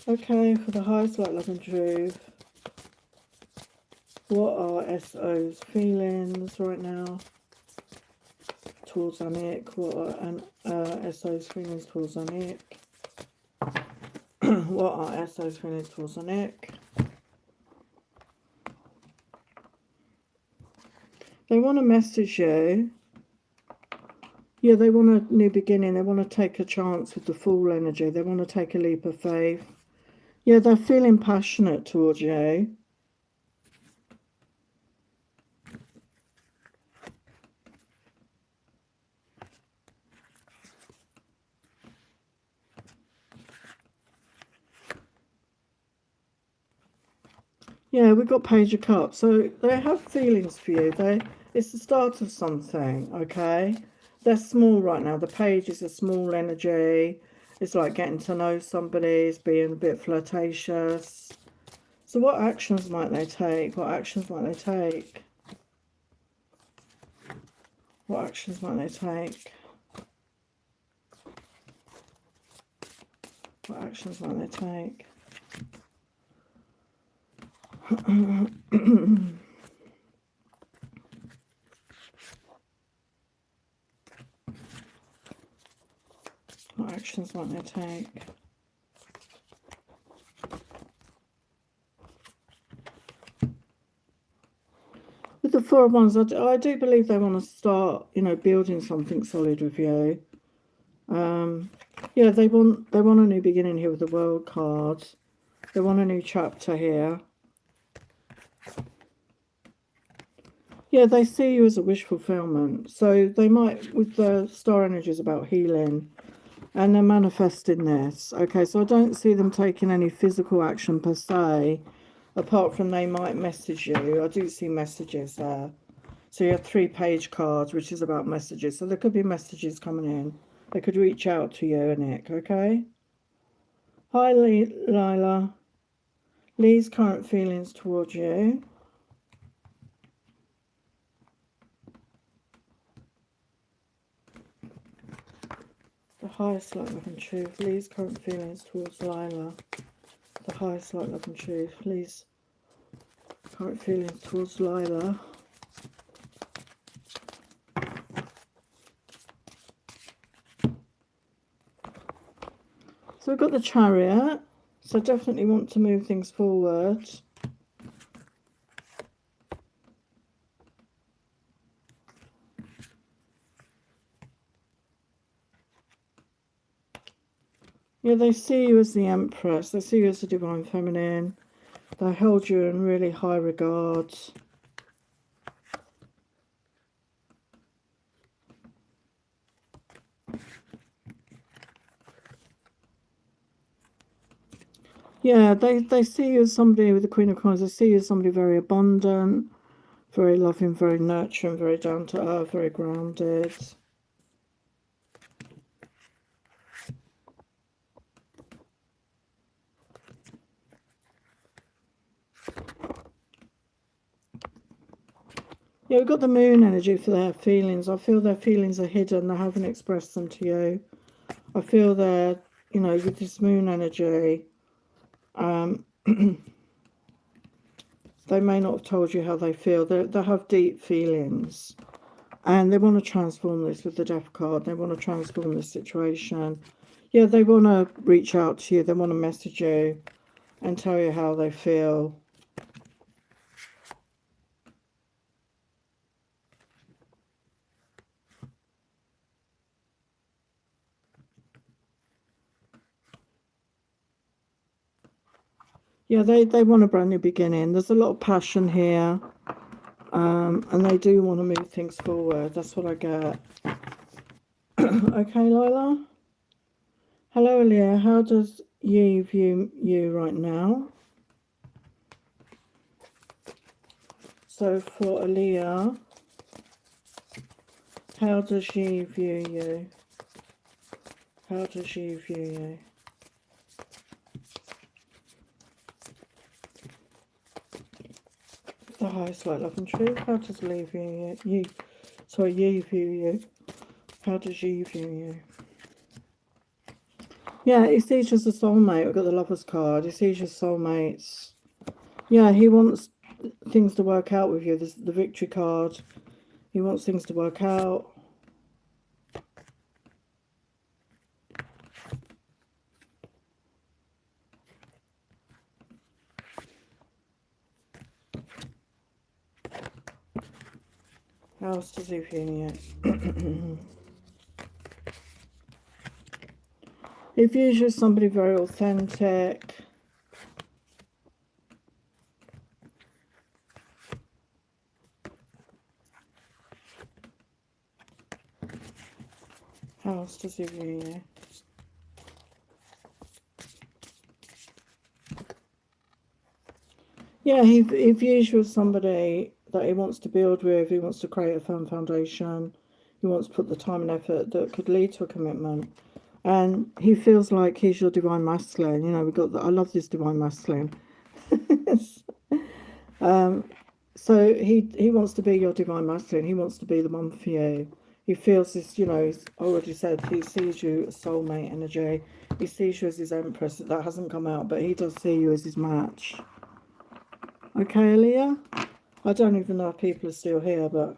Okay, for the highest light, love and truth. What are SO's feelings right now towards Anik? What are SO's feelings towards Anik? What are SO's feelings towards Anik? They want to message you. Yeah, they want a new beginning. They want to take a chance with the Fool energy. They want to take a leap of faith. Yeah, they're feeling passionate towards you. Yeah, we've got Page of Cups. So they have feelings for you. It's the start of something, okay? They're small right now. The Page is a small energy. It's like getting to know somebody. It's being a bit flirtatious. So what actions might they take? What actions might they take? What actions might they take? What actions might they take? What actions might they take? With the Four of Wands, I do believe they want to start, you know, building something solid with you. Yeah, they want a new beginning here with the World card. They want a new chapter here. Yeah, they see you as a wish fulfillment. So they might, with the star energies about healing, and they're manifesting this. Okay, so I don't see them taking any physical action per se, apart from they might message you. I do see messages there. So you have 3 page cards, which is about messages. So there could be messages coming in. They could reach out to you, Nick, okay? Hi, Lila. Lee's current feelings towards you. The highest light, love and truth. Lee's current feelings towards Lila. The highest light, love and truth. Lee's current feelings towards Lila. So we've got the Chariot. So definitely want to move things forward. Yeah, they see you as the Empress. They see you as the Divine Feminine. They hold you in really high regard. Yeah, they see you as somebody with the Queen of Coins. They see you as somebody very abundant, very loving, very nurturing, very down to earth, very grounded. Yeah, we've got the Moon energy for their feelings. I feel their feelings are hidden. They haven't expressed them to you. I feel they're you know, with this moon energy, they may not have told you how they feel. They have deep feelings. And they want to transform this with the Death card. They want to transform this situation. Yeah, they want to reach out to you. They want to message you and tell you how they feel. Yeah, they want a brand new beginning. There's a lot of passion here. And they do want to move things forward. That's what I get. Okay, Lila? Hello, Leah. How does you view you right now? So for Aliyah, how does she view you? How does she view you? The highest light, love and truth. How does Lee view you? Sorry, you view you. How does you view you? Yeah, he sees you as a soulmate. We've got the Lover's card. He sees you as soulmates. Yeah, he wants things to work out with you. There's the Victory card. He wants things to work out. How else does he view you? He views you as somebody very authentic. How else does he view you? Yeah, he views you as somebody that he wants to build with. He wants to create a firm foundation. He wants to put the time and effort that could lead to a commitment. And he feels like he's your divine masculine. You know, we got. I love this divine masculine. So he wants to be your divine masculine. He wants to be the one for you. He feels this. You know, he's already said he sees you as soulmate energy. He sees you as his empress. That hasn't come out, but he does see you as his match. Okay, Aaliyah? I don't even know if people are still here, but...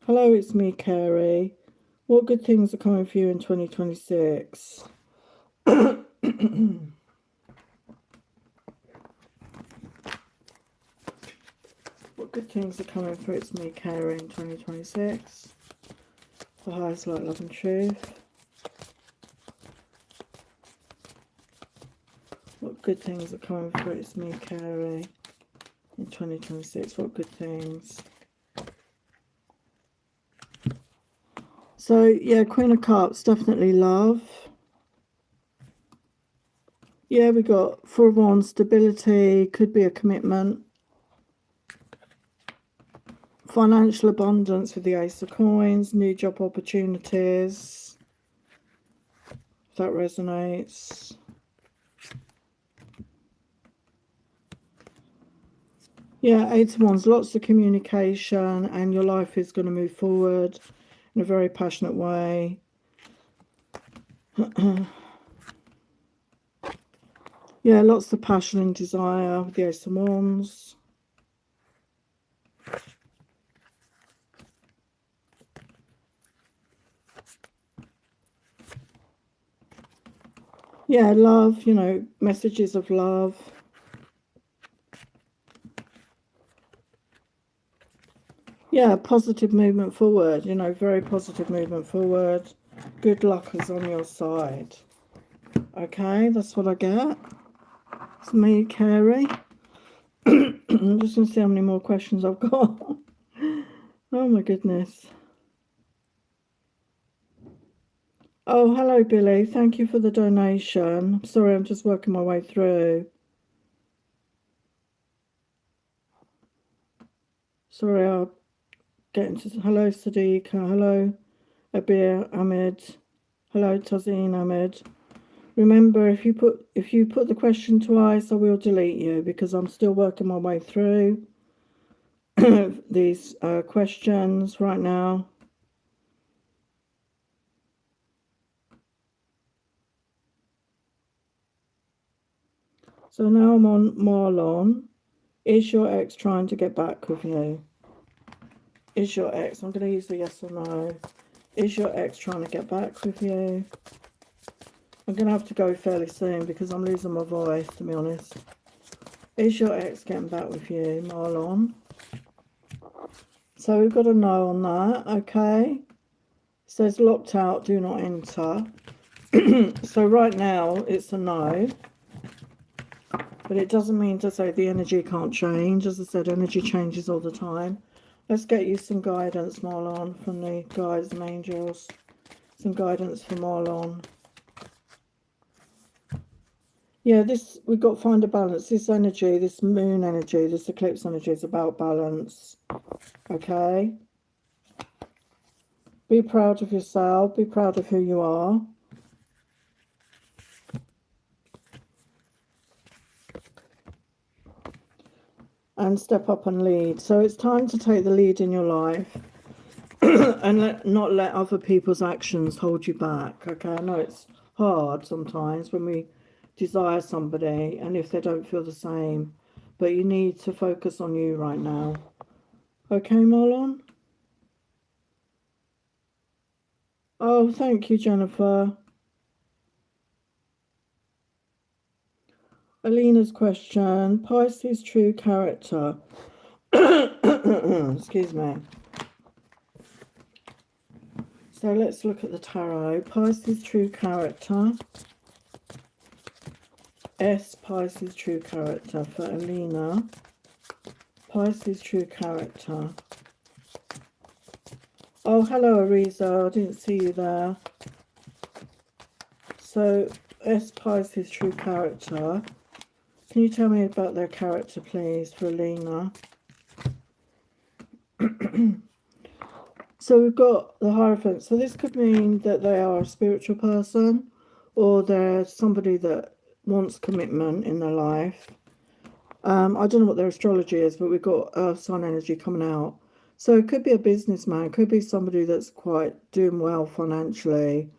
Hello, it's me, Carrie. What good things are coming for you in 2026? What good things are coming for It's Me, Carrie in 2026? The highest light, love and truth. What good things are coming for It's Me, Carrie in 2026? What good things? So, yeah, Queen of Cups, definitely love. Yeah, we got Four of Wands, stability, could be a commitment. Financial abundance with the Ace of Coins, new job opportunities. If that resonates. Yeah, Eight of Wands, lots of communication, and your life is going to move forward in a very passionate way. Yeah, lots of passion and desire with the Ace of Wands. Yeah, love, you know, messages of love. Yeah, positive movement forward, you know, very positive movement forward. Good luck is on your side. Okay, that's what I get. It's me, Carrie. I'm just going to see how many more questions I've got. Oh my goodness. Oh, hello, Billy. Thank you for the donation. Sorry, I'm just working my way through. Sorry, I'll get into... Hello, Sadiqa. Hello, Abir Ahmed. Hello, Tazeen Ahmed. Remember, if you put the question twice, I will delete you because I'm still working my way through these questions right now. So now I'm on Marlon. Is your ex trying to get back with you? Is your ex, I'm going to use the yes or no. Is your ex trying to get back with you? I'm going to have to go fairly soon because I'm losing my voice, to be honest. Is your ex getting back with you, Marlon? So we've got a no on that, okay. It says locked out, do not enter. So right now it's a no. But it doesn't mean to say the energy can't change. As I said, energy changes all the time. Let's get you some guidance, Marlon, from the guides and angels. Some guidance for Marlon. Yeah, we've got to find a balance. This energy, this moon energy, this eclipse energy is about balance. Okay? Be proud of yourself. Be proud of who you are. And step up and lead. So it's time to take the lead in your life. And not let other people's actions hold you back. Okay, I know it's hard sometimes when we desire somebody and if they don't feel the same, but you need to focus on you right now. Okay, Marlon? Oh, thank you, Jennifer. Alina's question, Pisces true character. Excuse me. So let's look at the tarot. Pisces true character. Pisces true character for Alina. Pisces true character. Oh, hello, Ariza. I didn't see you there. So, Pisces true character. Can you tell me about their character, please, for Alina? So we've got the Hierophant. So this could mean that they are a spiritual person or they're somebody that wants commitment in their life. I don't know what their astrology is, but we've got sun energy coming out. So it could be a businessman, could be somebody that's quite doing well financially,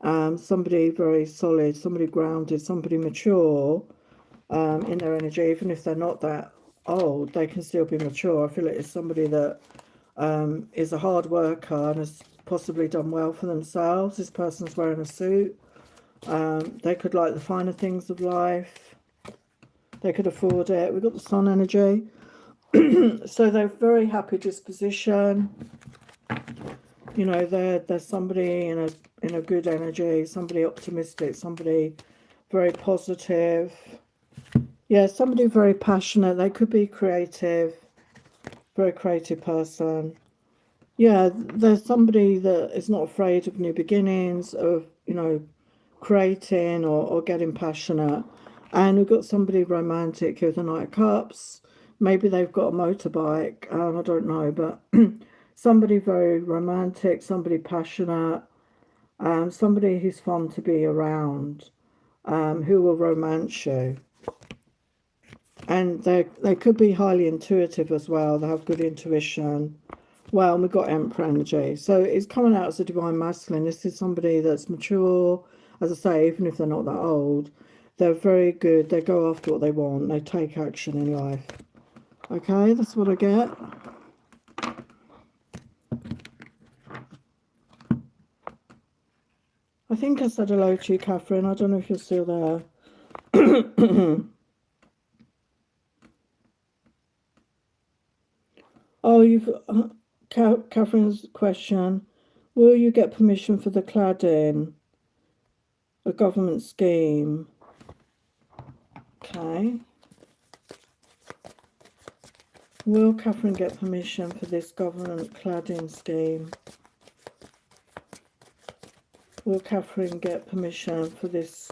somebody very solid, somebody grounded, somebody mature in their energy. Even if they're not that old, they can still be mature. I feel like it's somebody that is a hard worker and has possibly done well for themselves. This person's wearing a suit. They could like the finer things of life. They could afford it. We've got the sun energy. So they're very happy disposition. You know, they're somebody in a good energy, somebody optimistic, somebody very positive. Yeah, somebody very passionate. They could be creative, very creative person. Yeah, there's somebody that is not afraid of new beginnings, of, you know, creating or getting passionate. And we've got somebody romantic with the Knight of Cups. Maybe they've got a motorbike, I don't know, but somebody very romantic, somebody passionate, somebody who's fun to be around, who will romance you. And they could be highly intuitive as well. They have good intuition. Well, we've got Emperor energy. So it's coming out as a divine masculine. This is somebody that's mature. As I say, even if they're not that old, they're very good. They go after what they want. They take action in life. Okay, that's what I get. I think I said hello to you, Catherine. I don't know if you're still there. Oh, you've Catherine's question. Will you get permission for the cladding? A government scheme. Okay. Will Catherine get permission for this government cladding scheme? Will Catherine get permission for this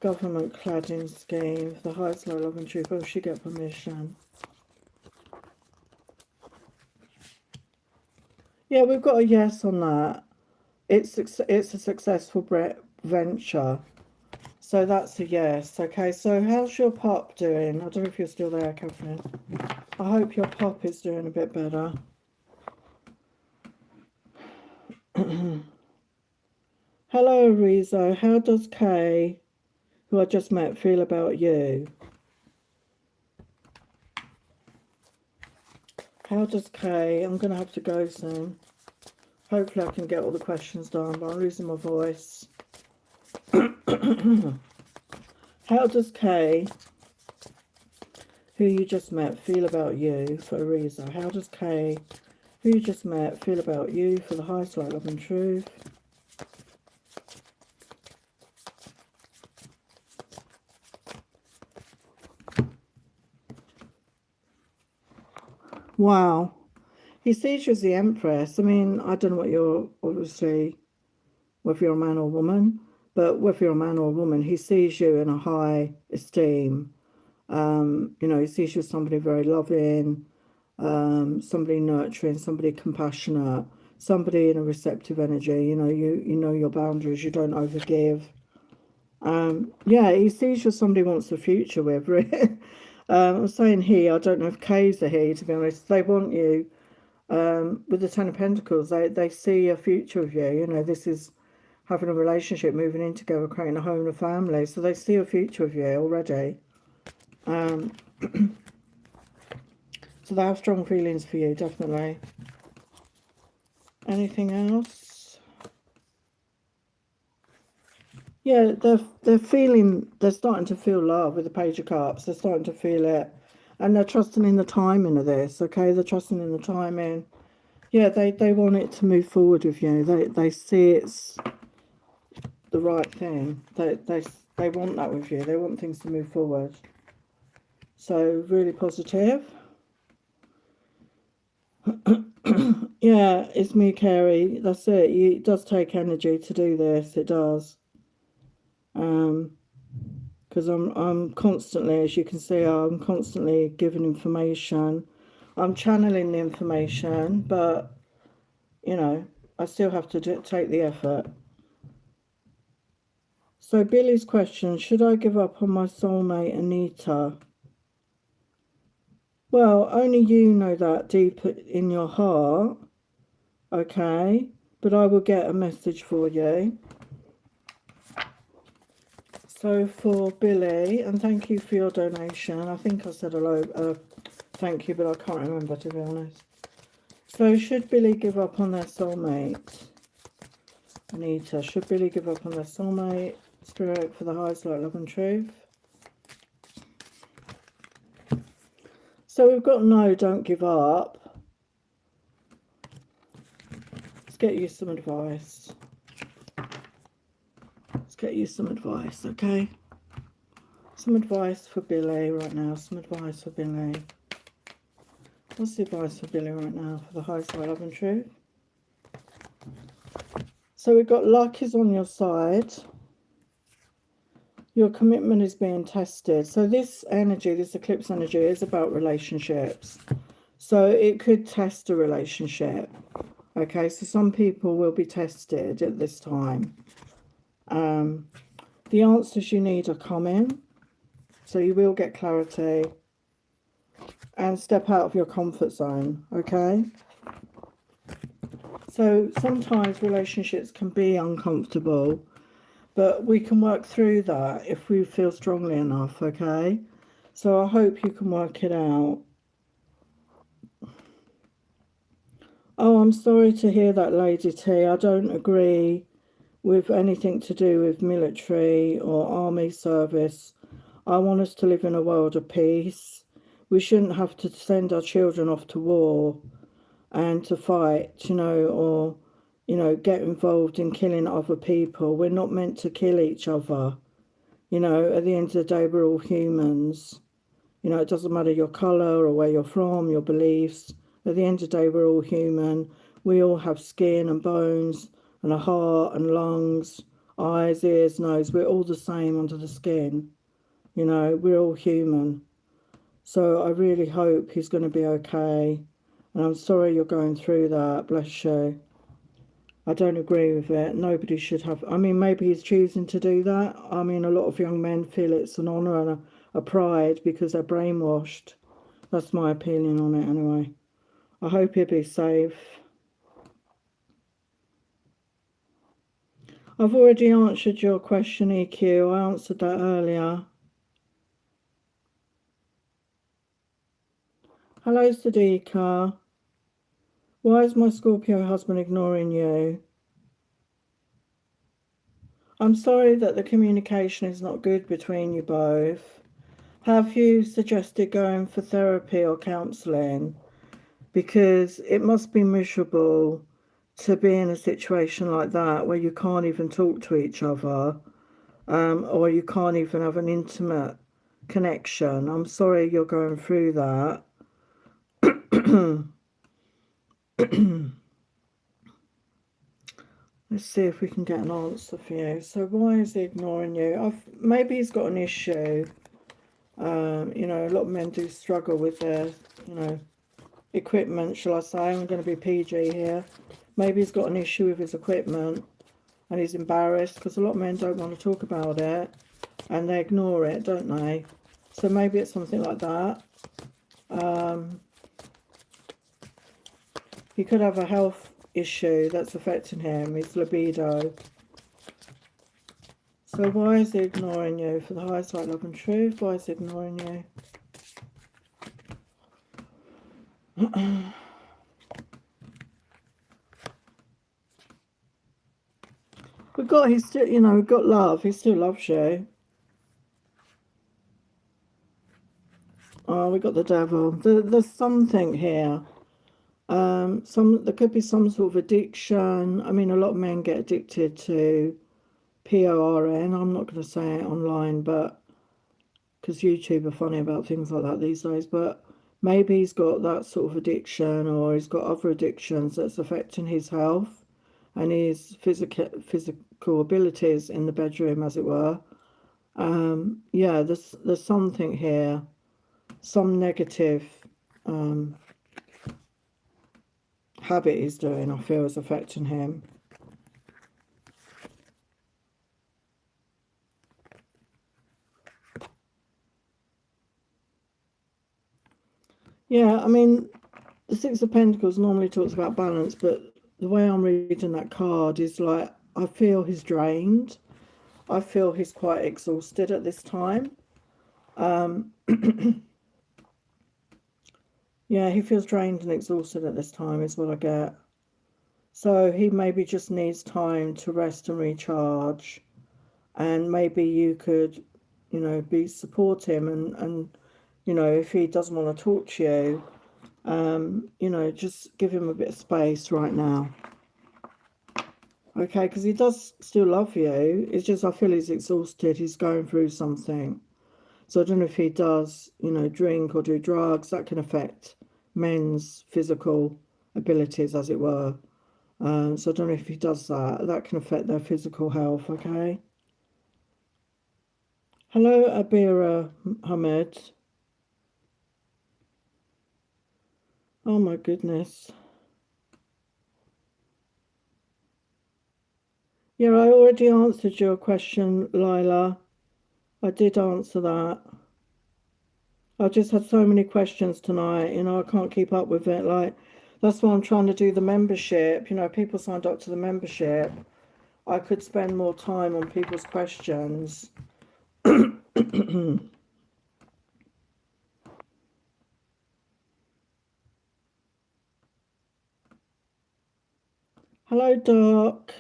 government cladding scheme? The highest low love and truth. Will she get permission? Yeah, we've got a yes on that. It's a successful venture. So that's a yes. Okay, so how's your pup doing? I don't know if you're still there, Catherine. I hope your pup is doing a bit better. Hello, Rizo. How does Kay, who I just met feel about you? How does Kay, I'm going to have to go soon. Hopefully I can get all the questions done, but I'm losing my voice. How does Kay, who you just met, feel about you for a reason? How does Kay, who you just met, feel about you for the highest light, love and truth? Wow. He sees you as the Empress. I mean, I don't know what you're, obviously, whether you're a man or a woman, but whether you're a man or a woman, he sees you in a high esteem. You know, he sees you as somebody very loving, somebody nurturing, somebody compassionate, somebody in a receptive energy. You know, you know your boundaries, you don't overgive. Yeah, he sees you as somebody who wants a future with. I'm saying he, I don't know if Kay's a he, to be honest. They want you. With the Ten of Pentacles, they see a future with you. You know, this is having a relationship, moving in together, creating a home and a family. So they see a future with you already. So they have strong feelings for you, definitely. Anything else? Yeah, they're starting to feel love with the Page of Cups. They're starting to feel it. And they're trusting in the timing of this, okay? They're trusting in the timing. Yeah, they want it to move forward with you. They see it's the right thing. They want that with you. They want things to move forward. So really positive. Yeah, it's me, Carrie. That's it. It does take energy to do this. It does. Because I'm constantly, as you can see, I'm constantly giving information. I'm channeling the information, but you know, I still have to take the effort. So Billy's question: should I give up on my soulmate Anita? Well, only you know that deep in your heart, okay? But I will get a message for you. So for Billy, and thank you for your donation. I think I said hello, thank you, but I can't remember, to be honest. So should Billy give up on their soulmate? Anita, should Billy give up on their soulmate? Spirit for the highest light, love and truth. So we've got no, don't give up. Let's get you some advice. Let's get you some advice, okay? Some advice for Billy right now. Some advice for Billy. What's the advice for Billy right now for the highest light, love and truth? So we've got luck is on your side. Your commitment is being tested. So this energy, this eclipse energy, is about relationships. So it could test a relationship. Okay, so some people will be tested at this time. The answers you need are coming. So you will get clarity. And step out of your comfort zone, okay? So sometimes relationships can be uncomfortable, but we can work through that if we feel strongly enough, okay? So I hope you can work it out. Oh, I'm sorry to hear that, Lady T. I don't agree with anything to do with military or army service. I want us to live in a world of peace. We shouldn't have to send our children off to war and to fight, you know, or, you know, get involved in killing other people. We're not meant to kill each other. You know, at the end of the day, we're all humans. You know, it doesn't matter your colour or where you're from, your beliefs. At the end of the day, we're all human. We all have skin and bones and a heart and lungs, eyes, ears, nose. We're all the same under the skin. You know, we're all human. So I really hope he's going to be okay. And I'm sorry you're going through that. Bless you. I don't agree with it. Nobody should have... I mean, maybe he's choosing to do that. I mean, a lot of young men feel it's an honour and a pride because they're brainwashed. That's my opinion on it anyway. I hope he'll be safe. I've already answered your question, EQ. I answered that earlier. Hello, Sadiqa. Why is my Scorpio husband ignoring you? I'm sorry that the communication is not good between you both. Have you suggested going for therapy or counselling? Because it must be miserable to be in a situation like that where you can't even talk to each other, or you can't even have an intimate connection. I'm sorry you're going through that. Let's see if we can get an answer for you. So why is he ignoring you? Maybe he's got an issue. You know, a lot of men do struggle with their, you know, equipment, shall I say. I'm going to be PG here. Maybe he's got an issue with his equipment and he's embarrassed, because a lot of men don't want to talk about it and they ignore it, don't they? So maybe it's something like that. He could have a health issue that's affecting him, his libido. So why is he ignoring you? For the highest light, love and truth, why is he ignoring you? We've got, he's still, you know, we've got love. He still loves you. Oh, we got the devil. There's something here. There could be some sort of addiction. I mean, a lot of men get addicted to PORN. I'm not going to say it online, but because YouTube are funny about things like that these days. But maybe he's got that sort of addiction, or he's got other addictions that's affecting his health and his physical abilities in the bedroom, as it were. Yeah, there's something here, some negative habit he's doing, I feel, is affecting him. Yeah, I mean, the Six of Pentacles normally talks about balance, but the way I'm reading that card is like, I feel he's drained. I feel he's quite exhausted at this time. Yeah, he feels drained and exhausted at this time is what I get. So he maybe just needs time to rest and recharge. And maybe you could, you know, support him and you know, if he doesn't want to talk to you, you know, just give him a bit of space right now. Okay, because he does still love you. It's just I feel he's exhausted. He's going through something. So I don't know if he does, you know, drink or do drugs. That can affect men's physical abilities, as it were. So I don't know if he does that. That can affect their physical health, okay? Hello, Abira Ahmed. Oh my goodness. Yeah, I already answered your question, Lila. I did answer that. I've just had so many questions tonight, you know, I can't keep up with it. Like, that's why I'm trying to do the membership. You know, people signed up to the membership. I could spend more time on people's questions. Hello, Doc.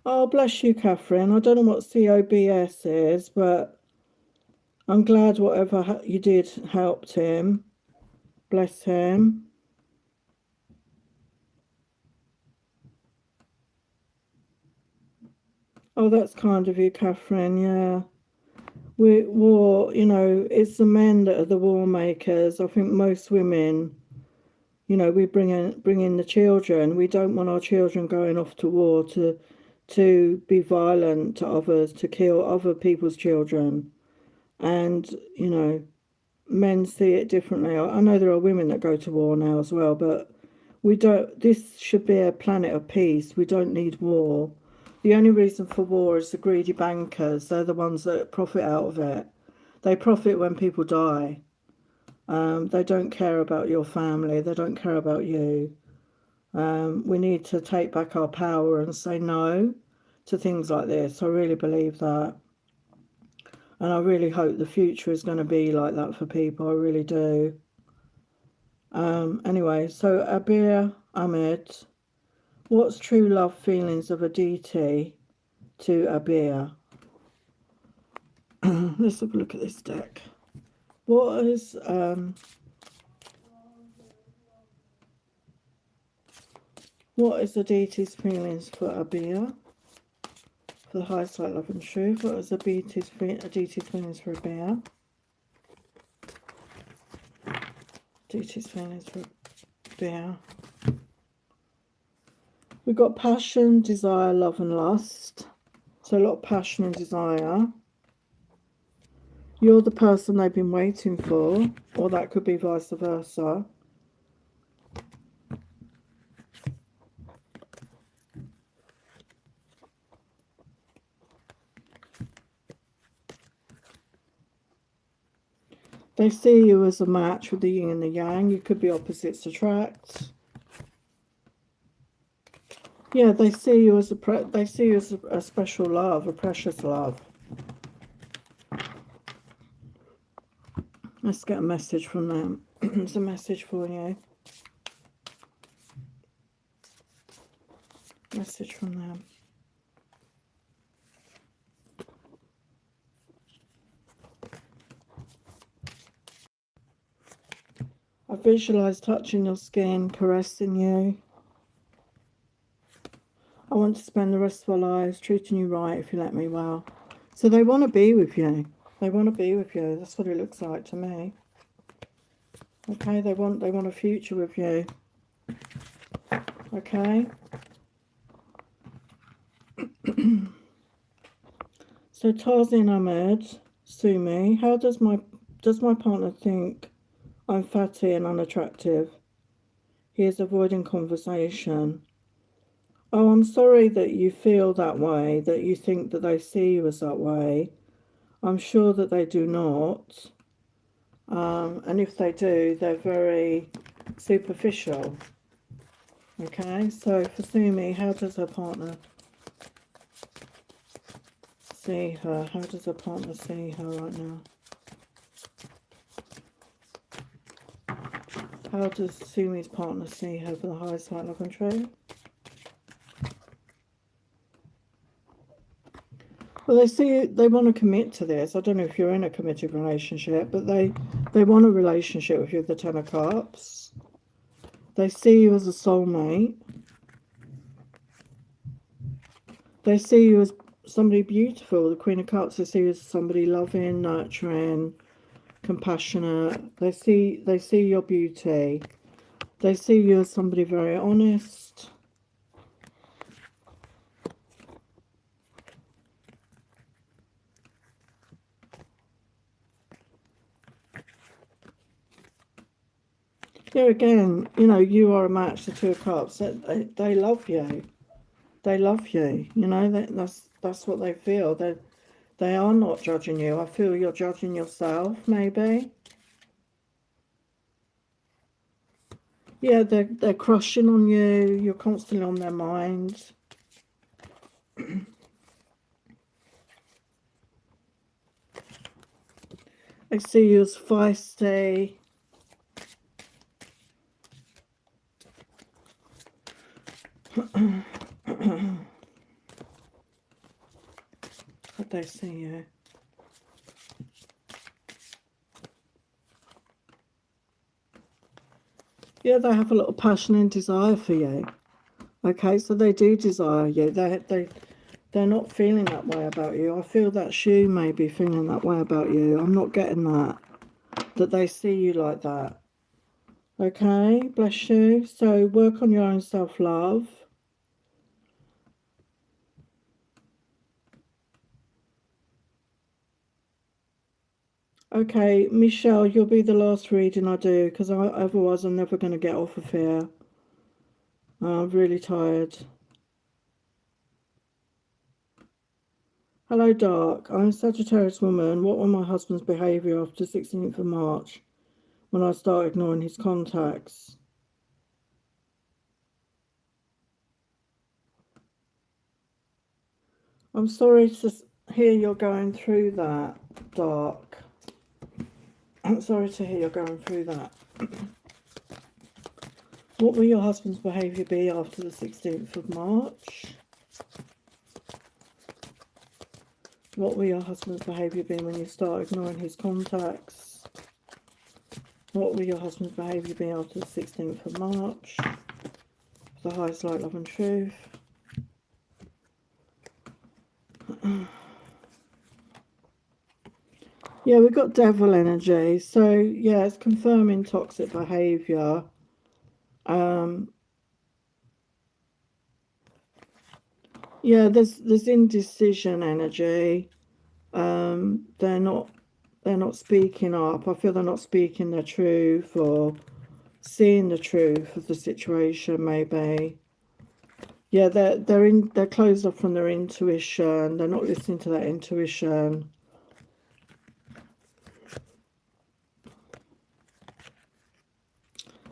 Oh, bless you, Catherine. I don't know what COBS is, but I'm glad whatever you did helped him. Bless him. Oh, that's kind of you, Catherine. Yeah. War, you know, it's the men that are the war makers. I think most women, you know, we bring in the children. We don't want our children going off to war to be violent to others, to kill other people's children. And, you know, men see it differently. I know there are women that go to war now as well, but we don't, this should be a planet of peace. We don't need war. The only reason for war is the greedy bankers. They're the ones that profit out of it. They profit when people die. They don't care about your family. They don't care about you. We need to take back our power and say no to things like this. I really believe that. And I really hope the future is going to be like that for people. I really do. Anyway, so Abir Ahmed, what's true love feelings of Aditi to Abir? Let's have a look at this deck. What is Aditi's feelings for Abir? For the highest light, love and truth. What is Aditi's feelings for Abir? Aditi's feelings for Abir. We've got passion, desire, love and lust. So a lot of passion and desire. You're the person they've been waiting for, or that could be vice versa. They see you as a match with the yin and the yang. You could be opposites attract. Yeah, they see you as a special love, a precious love. Let's get a message from them. It's a message for you. Message from them. I visualize touching your skin, caressing you. I want to spend the rest of our lives treating you right if you let me well. So they want to be with you. They want to be with you. That's what it looks like to me. Okay, they want a future with you. Okay. So Tarzan Ahmed, Sumi, how does my partner think I'm fatty and unattractive? He is avoiding conversation. Oh, I'm sorry that you feel that way, that you think that they see you as that way. I'm sure that they do not. And if they do, they're very superficial. Okay, so for Sumi, how does her partner see her? How does her partner see her right now? How does Sumi's partner see her for the highest light, love and truth? Well, they want to commit to this. I don't know if you're in a committed relationship, but they want a relationship with you, the Ten of Cups. They see you as a soulmate. They see you as somebody beautiful, the Queen of Cups. They see you as somebody loving, nurturing, compassionate. They see your beauty. They see you as somebody very honest. There again, you know, you are a match, the Two of Cups. They love you. They love you. You know, that's what they feel. They are not judging you. I feel you're judging yourself, maybe. Yeah, they're crushing on you. You're constantly on their mind. They see you as feisty. How'd they see you? Yeah, they have a lot of passion and desire for you. Okay, so they do desire you. They're not feeling that way about you. I feel that she may be feeling that way about you. I'm not getting that they see you like that. Okay, bless you. So work on your own self-love. Okay, Michelle, you'll be the last reading I do, because otherwise I'm never going to get off of here. I'm really tired. Hello, Dark. I'm a Sagittarius woman. What was my husband's behaviour after 16th of March when I started ignoring his contacts? I'm sorry to hear you're going through that, Dark. I'm sorry to hear you're going through that. What will your husband's behaviour be after the 16th of March? What will your husband's behaviour be when you start ignoring his contacts? What will your husband's behaviour be after the 16th of March? The highest light, love and truth. Yeah, we've got devil energy. So, yeah, it's confirming toxic behaviour. Yeah, there's indecision energy. They're not speaking up. I feel they're not speaking their truth or seeing the truth of the situation, maybe. Yeah, they're closed off from their intuition. They're not listening to that intuition.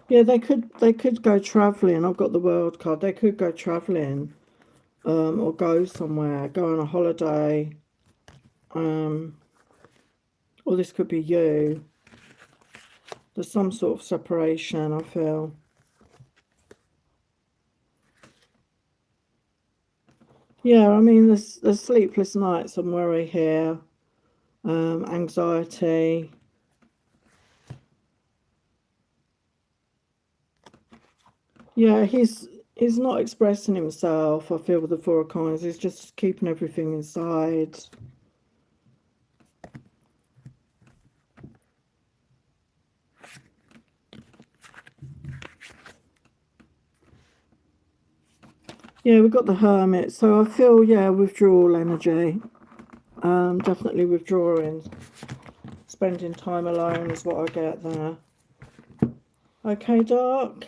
Yeah, they could go travelling. I've got the World card. They could go travelling, or go somewhere, go on a holiday. Or this could be you. There's some sort of separation, I feel. Yeah, I mean, there's sleepless nights and worry here, anxiety. Yeah, he's not expressing himself. I feel with the Four of Coins, he's just keeping everything inside. Yeah, we've got the Hermit, so I feel, yeah, withdrawal energy. Definitely withdrawing. Spending time alone is what I get there. Okay, Dark.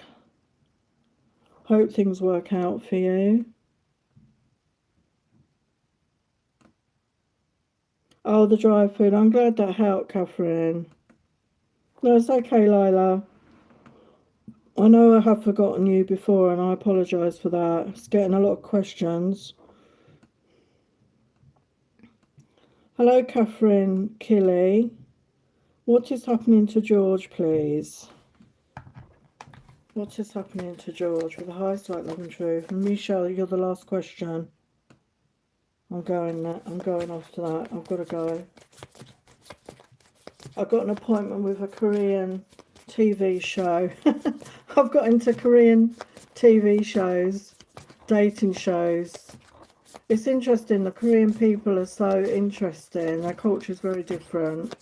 Hope things work out for you. Oh, the dry food. I'm glad that helped, Catherine. No, it's okay, Lila. I know I have forgotten you before, and I apologise for that. It's getting a lot of questions. Hello, Catherine Killy. What is happening to George, please? What is happening to George with the highest light, love and truth? And Michelle, you're the last question. I'm going off to that. I've got to go. I've got an appointment with a Korean TV show. I've got into Korean TV shows, dating shows. It's interesting. The Korean people are so interesting. Their culture is very different.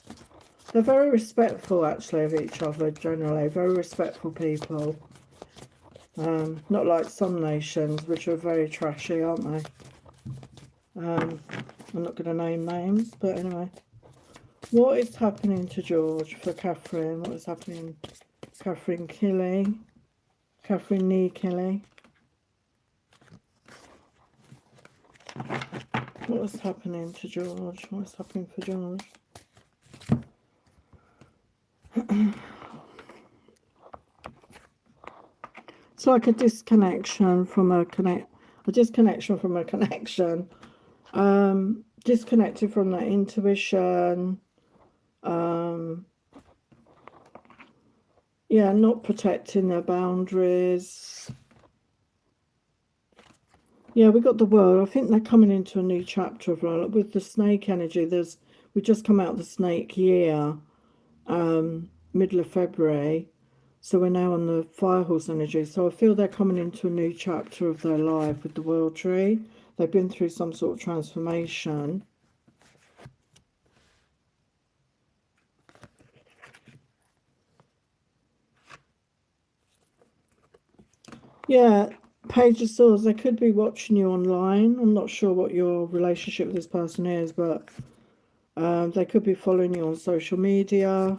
They're very respectful, actually, of each other, generally. Very respectful people. Not like some nations, which are very trashy, aren't they? I'm not going to name names, but anyway. What is happening to George for Catherine? What is happening? Catherine Killy. Catherine Nee Killy. What is happening to George? What is happening for George? It's like a disconnection from a disconnection from a connection. Disconnected from that intuition. Yeah, not protecting their boundaries. Yeah, we got the World. I think they're coming into a new chapter of life. With the snake energy. We just come out of the snake year, middle of February. So we're now on the fire horse energy. So I feel they're coming into a new chapter of their life with the World Tree. They've been through some sort of transformation. Yeah, Page of Swords, they could be watching you online. I'm not sure what your relationship with this person is, but they could be following you on social media.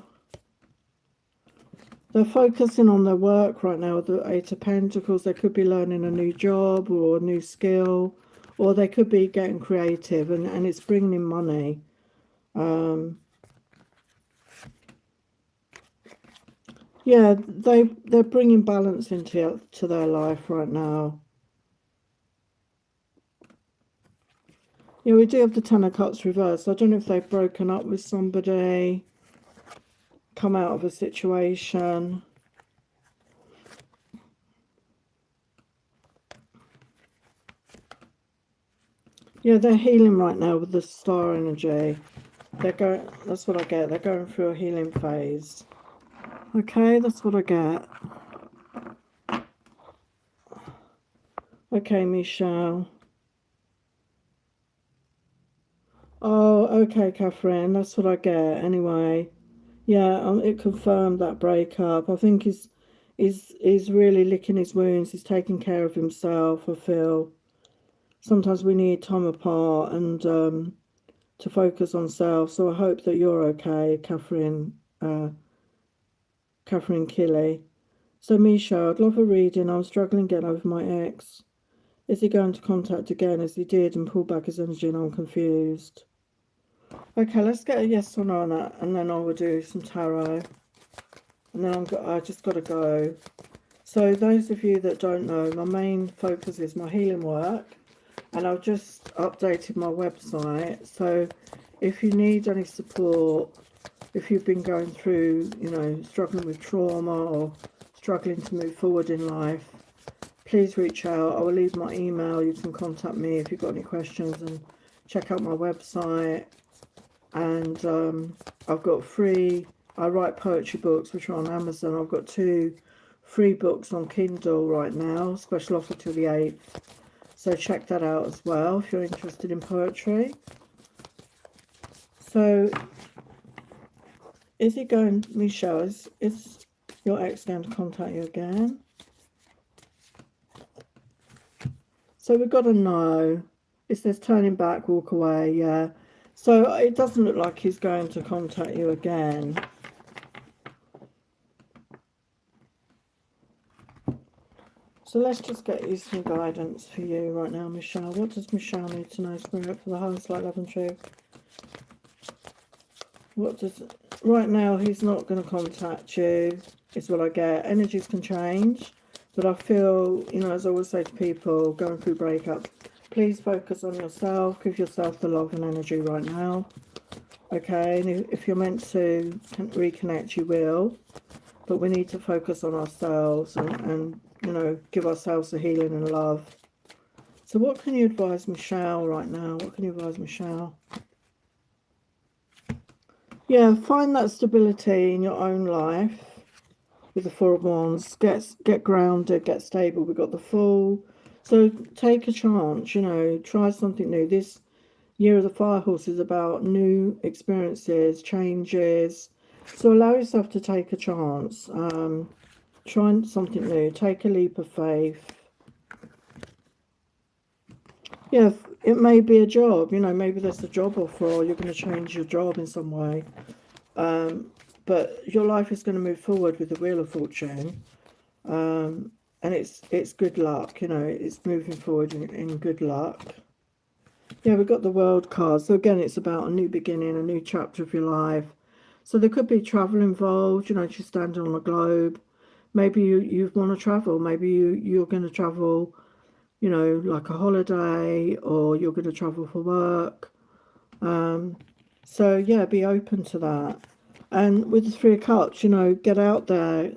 They're focusing on their work right now with the Eight of Pentacles. They could be learning a new job or a new skill, or they could be getting creative, and it's bringing in money. Yeah, they're bringing balance into their life right now. Yeah, we do have the Ten of Cups reversed. I don't know if they've broken up with somebody, come out of a situation. Yeah, they're healing right now with the star energy. They're going, that's what I get. They're going through a healing phase. Okay, that's what I get. Okay, Michelle. Oh, okay, Catherine. That's what I get. Anyway, yeah, it confirmed that breakup. I think he's really licking his wounds. He's taking care of himself. I feel sometimes we need time apart and to focus on self. So I hope that you're okay, Catherine. Catherine Kelly. So Misha, I'd love a reading. I'm struggling getting over my ex. Is he going to contact again as he did and pull back his energy, and I'm confused? Okay, let's get a yes or no on that, and then I will do some tarot. And then I just got to go. So those of you that don't know, my main focus is my healing work, and I've just updated my website. So if you need any support, if you've been going through, struggling with trauma or struggling to move forward in life, please reach out. I will leave my email. You can contact me if you've got any questions, and check out my website. And I've got I write poetry books which are on Amazon. I've got 2 free books on Kindle right now, special offer till the 8th. So check that out as well if you're interested in poetry. So is he going, Michelle, is your ex going to contact you again? So we've got to know. It says turning back, walk away, yeah. So it doesn't look like he's going to contact you again. So let's just get you some guidance for you right now, Michelle. What does Michelle need to know, Spirit, for the highest light, love and truth? Right now, he's not going to contact you, is what I get. Energies can change, but I feel, as I always say to people going through breakups, please focus on yourself, give yourself the love and energy right now. Okay, and if you're meant to reconnect, you will, but we need to focus on ourselves and give ourselves the healing and love. So what can you advise Michelle right now? What can you advise Michelle? Yeah, find that stability in your own life with the Four of Wands. Get grounded, get stable. We've got the Fool. So take a chance, try something new. This Year of the Fire Horse is about new experiences, changes. So allow yourself to take a chance. Try something new. Take a leap of faith. Yeah, it may be a job. Maybe there's a job offer, or you're going to change your job in some way. But your life is going to move forward with the Wheel of Fortune. And it's good luck. It's moving forward in good luck. Yeah, we've got the World card. So again, it's about a new beginning, a new chapter of your life. So there could be travel involved, just standing on a globe. Maybe you want to travel. Maybe you're going to travel, like a holiday, or you're going to travel for work. So yeah, be open to that. And with the Three of Cups, get out there,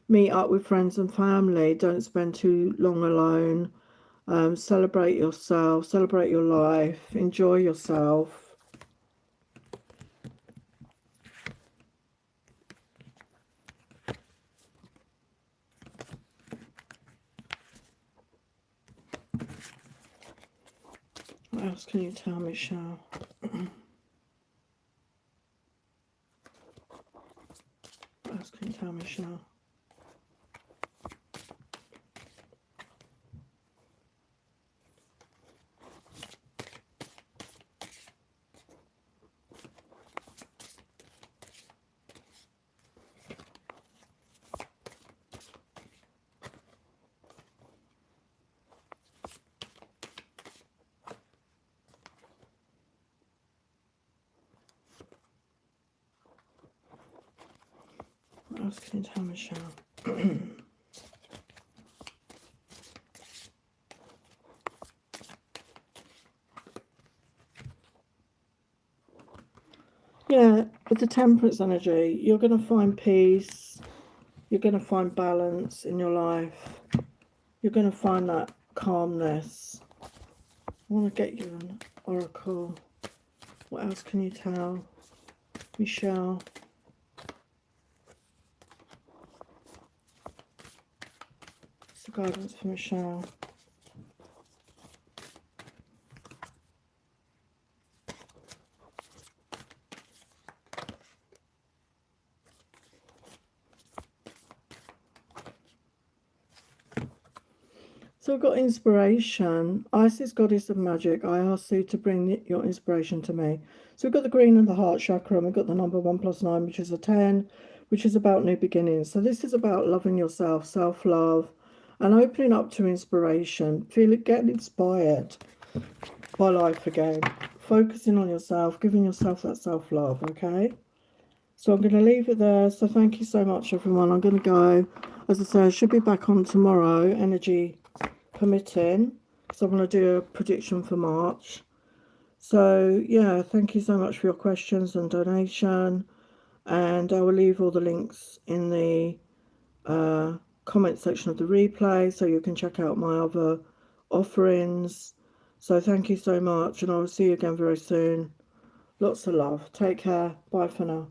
meet up with friends and family. Don't spend too long alone. Celebrate yourself, celebrate your life, enjoy yourself. What else can you tell me, Michelle? What else can you tell me, Michelle? else can you tell Michelle? Yeah, with the Temperance energy, you're going to find peace. You're going to find balance in your life. You're going to find that calmness. I want to get you an oracle. What else can you tell Michelle? What's the guidance for Michelle? So I've got inspiration. Isis, goddess of magic, I ask you to bring your inspiration to me. So we've got the green and the heart chakra, and we've got the number 1 + 9, which is a 10, which is about new beginnings. So this is about loving yourself, self-love, and opening up to inspiration. Getting inspired by life again. Focusing on yourself, giving yourself that self-love, okay? So I'm going to leave it there. So thank you so much, everyone. I'm going to go. As I say, I should be back on tomorrow, energy permitting, so I'm going to do a prediction for March. So yeah, thank you so much for your questions and donation, and I will leave all the links in the comment section of the replay so you can check out my other offerings. So thank you so much, and I will see you again very soon. Lots of love. Take care. Bye for now.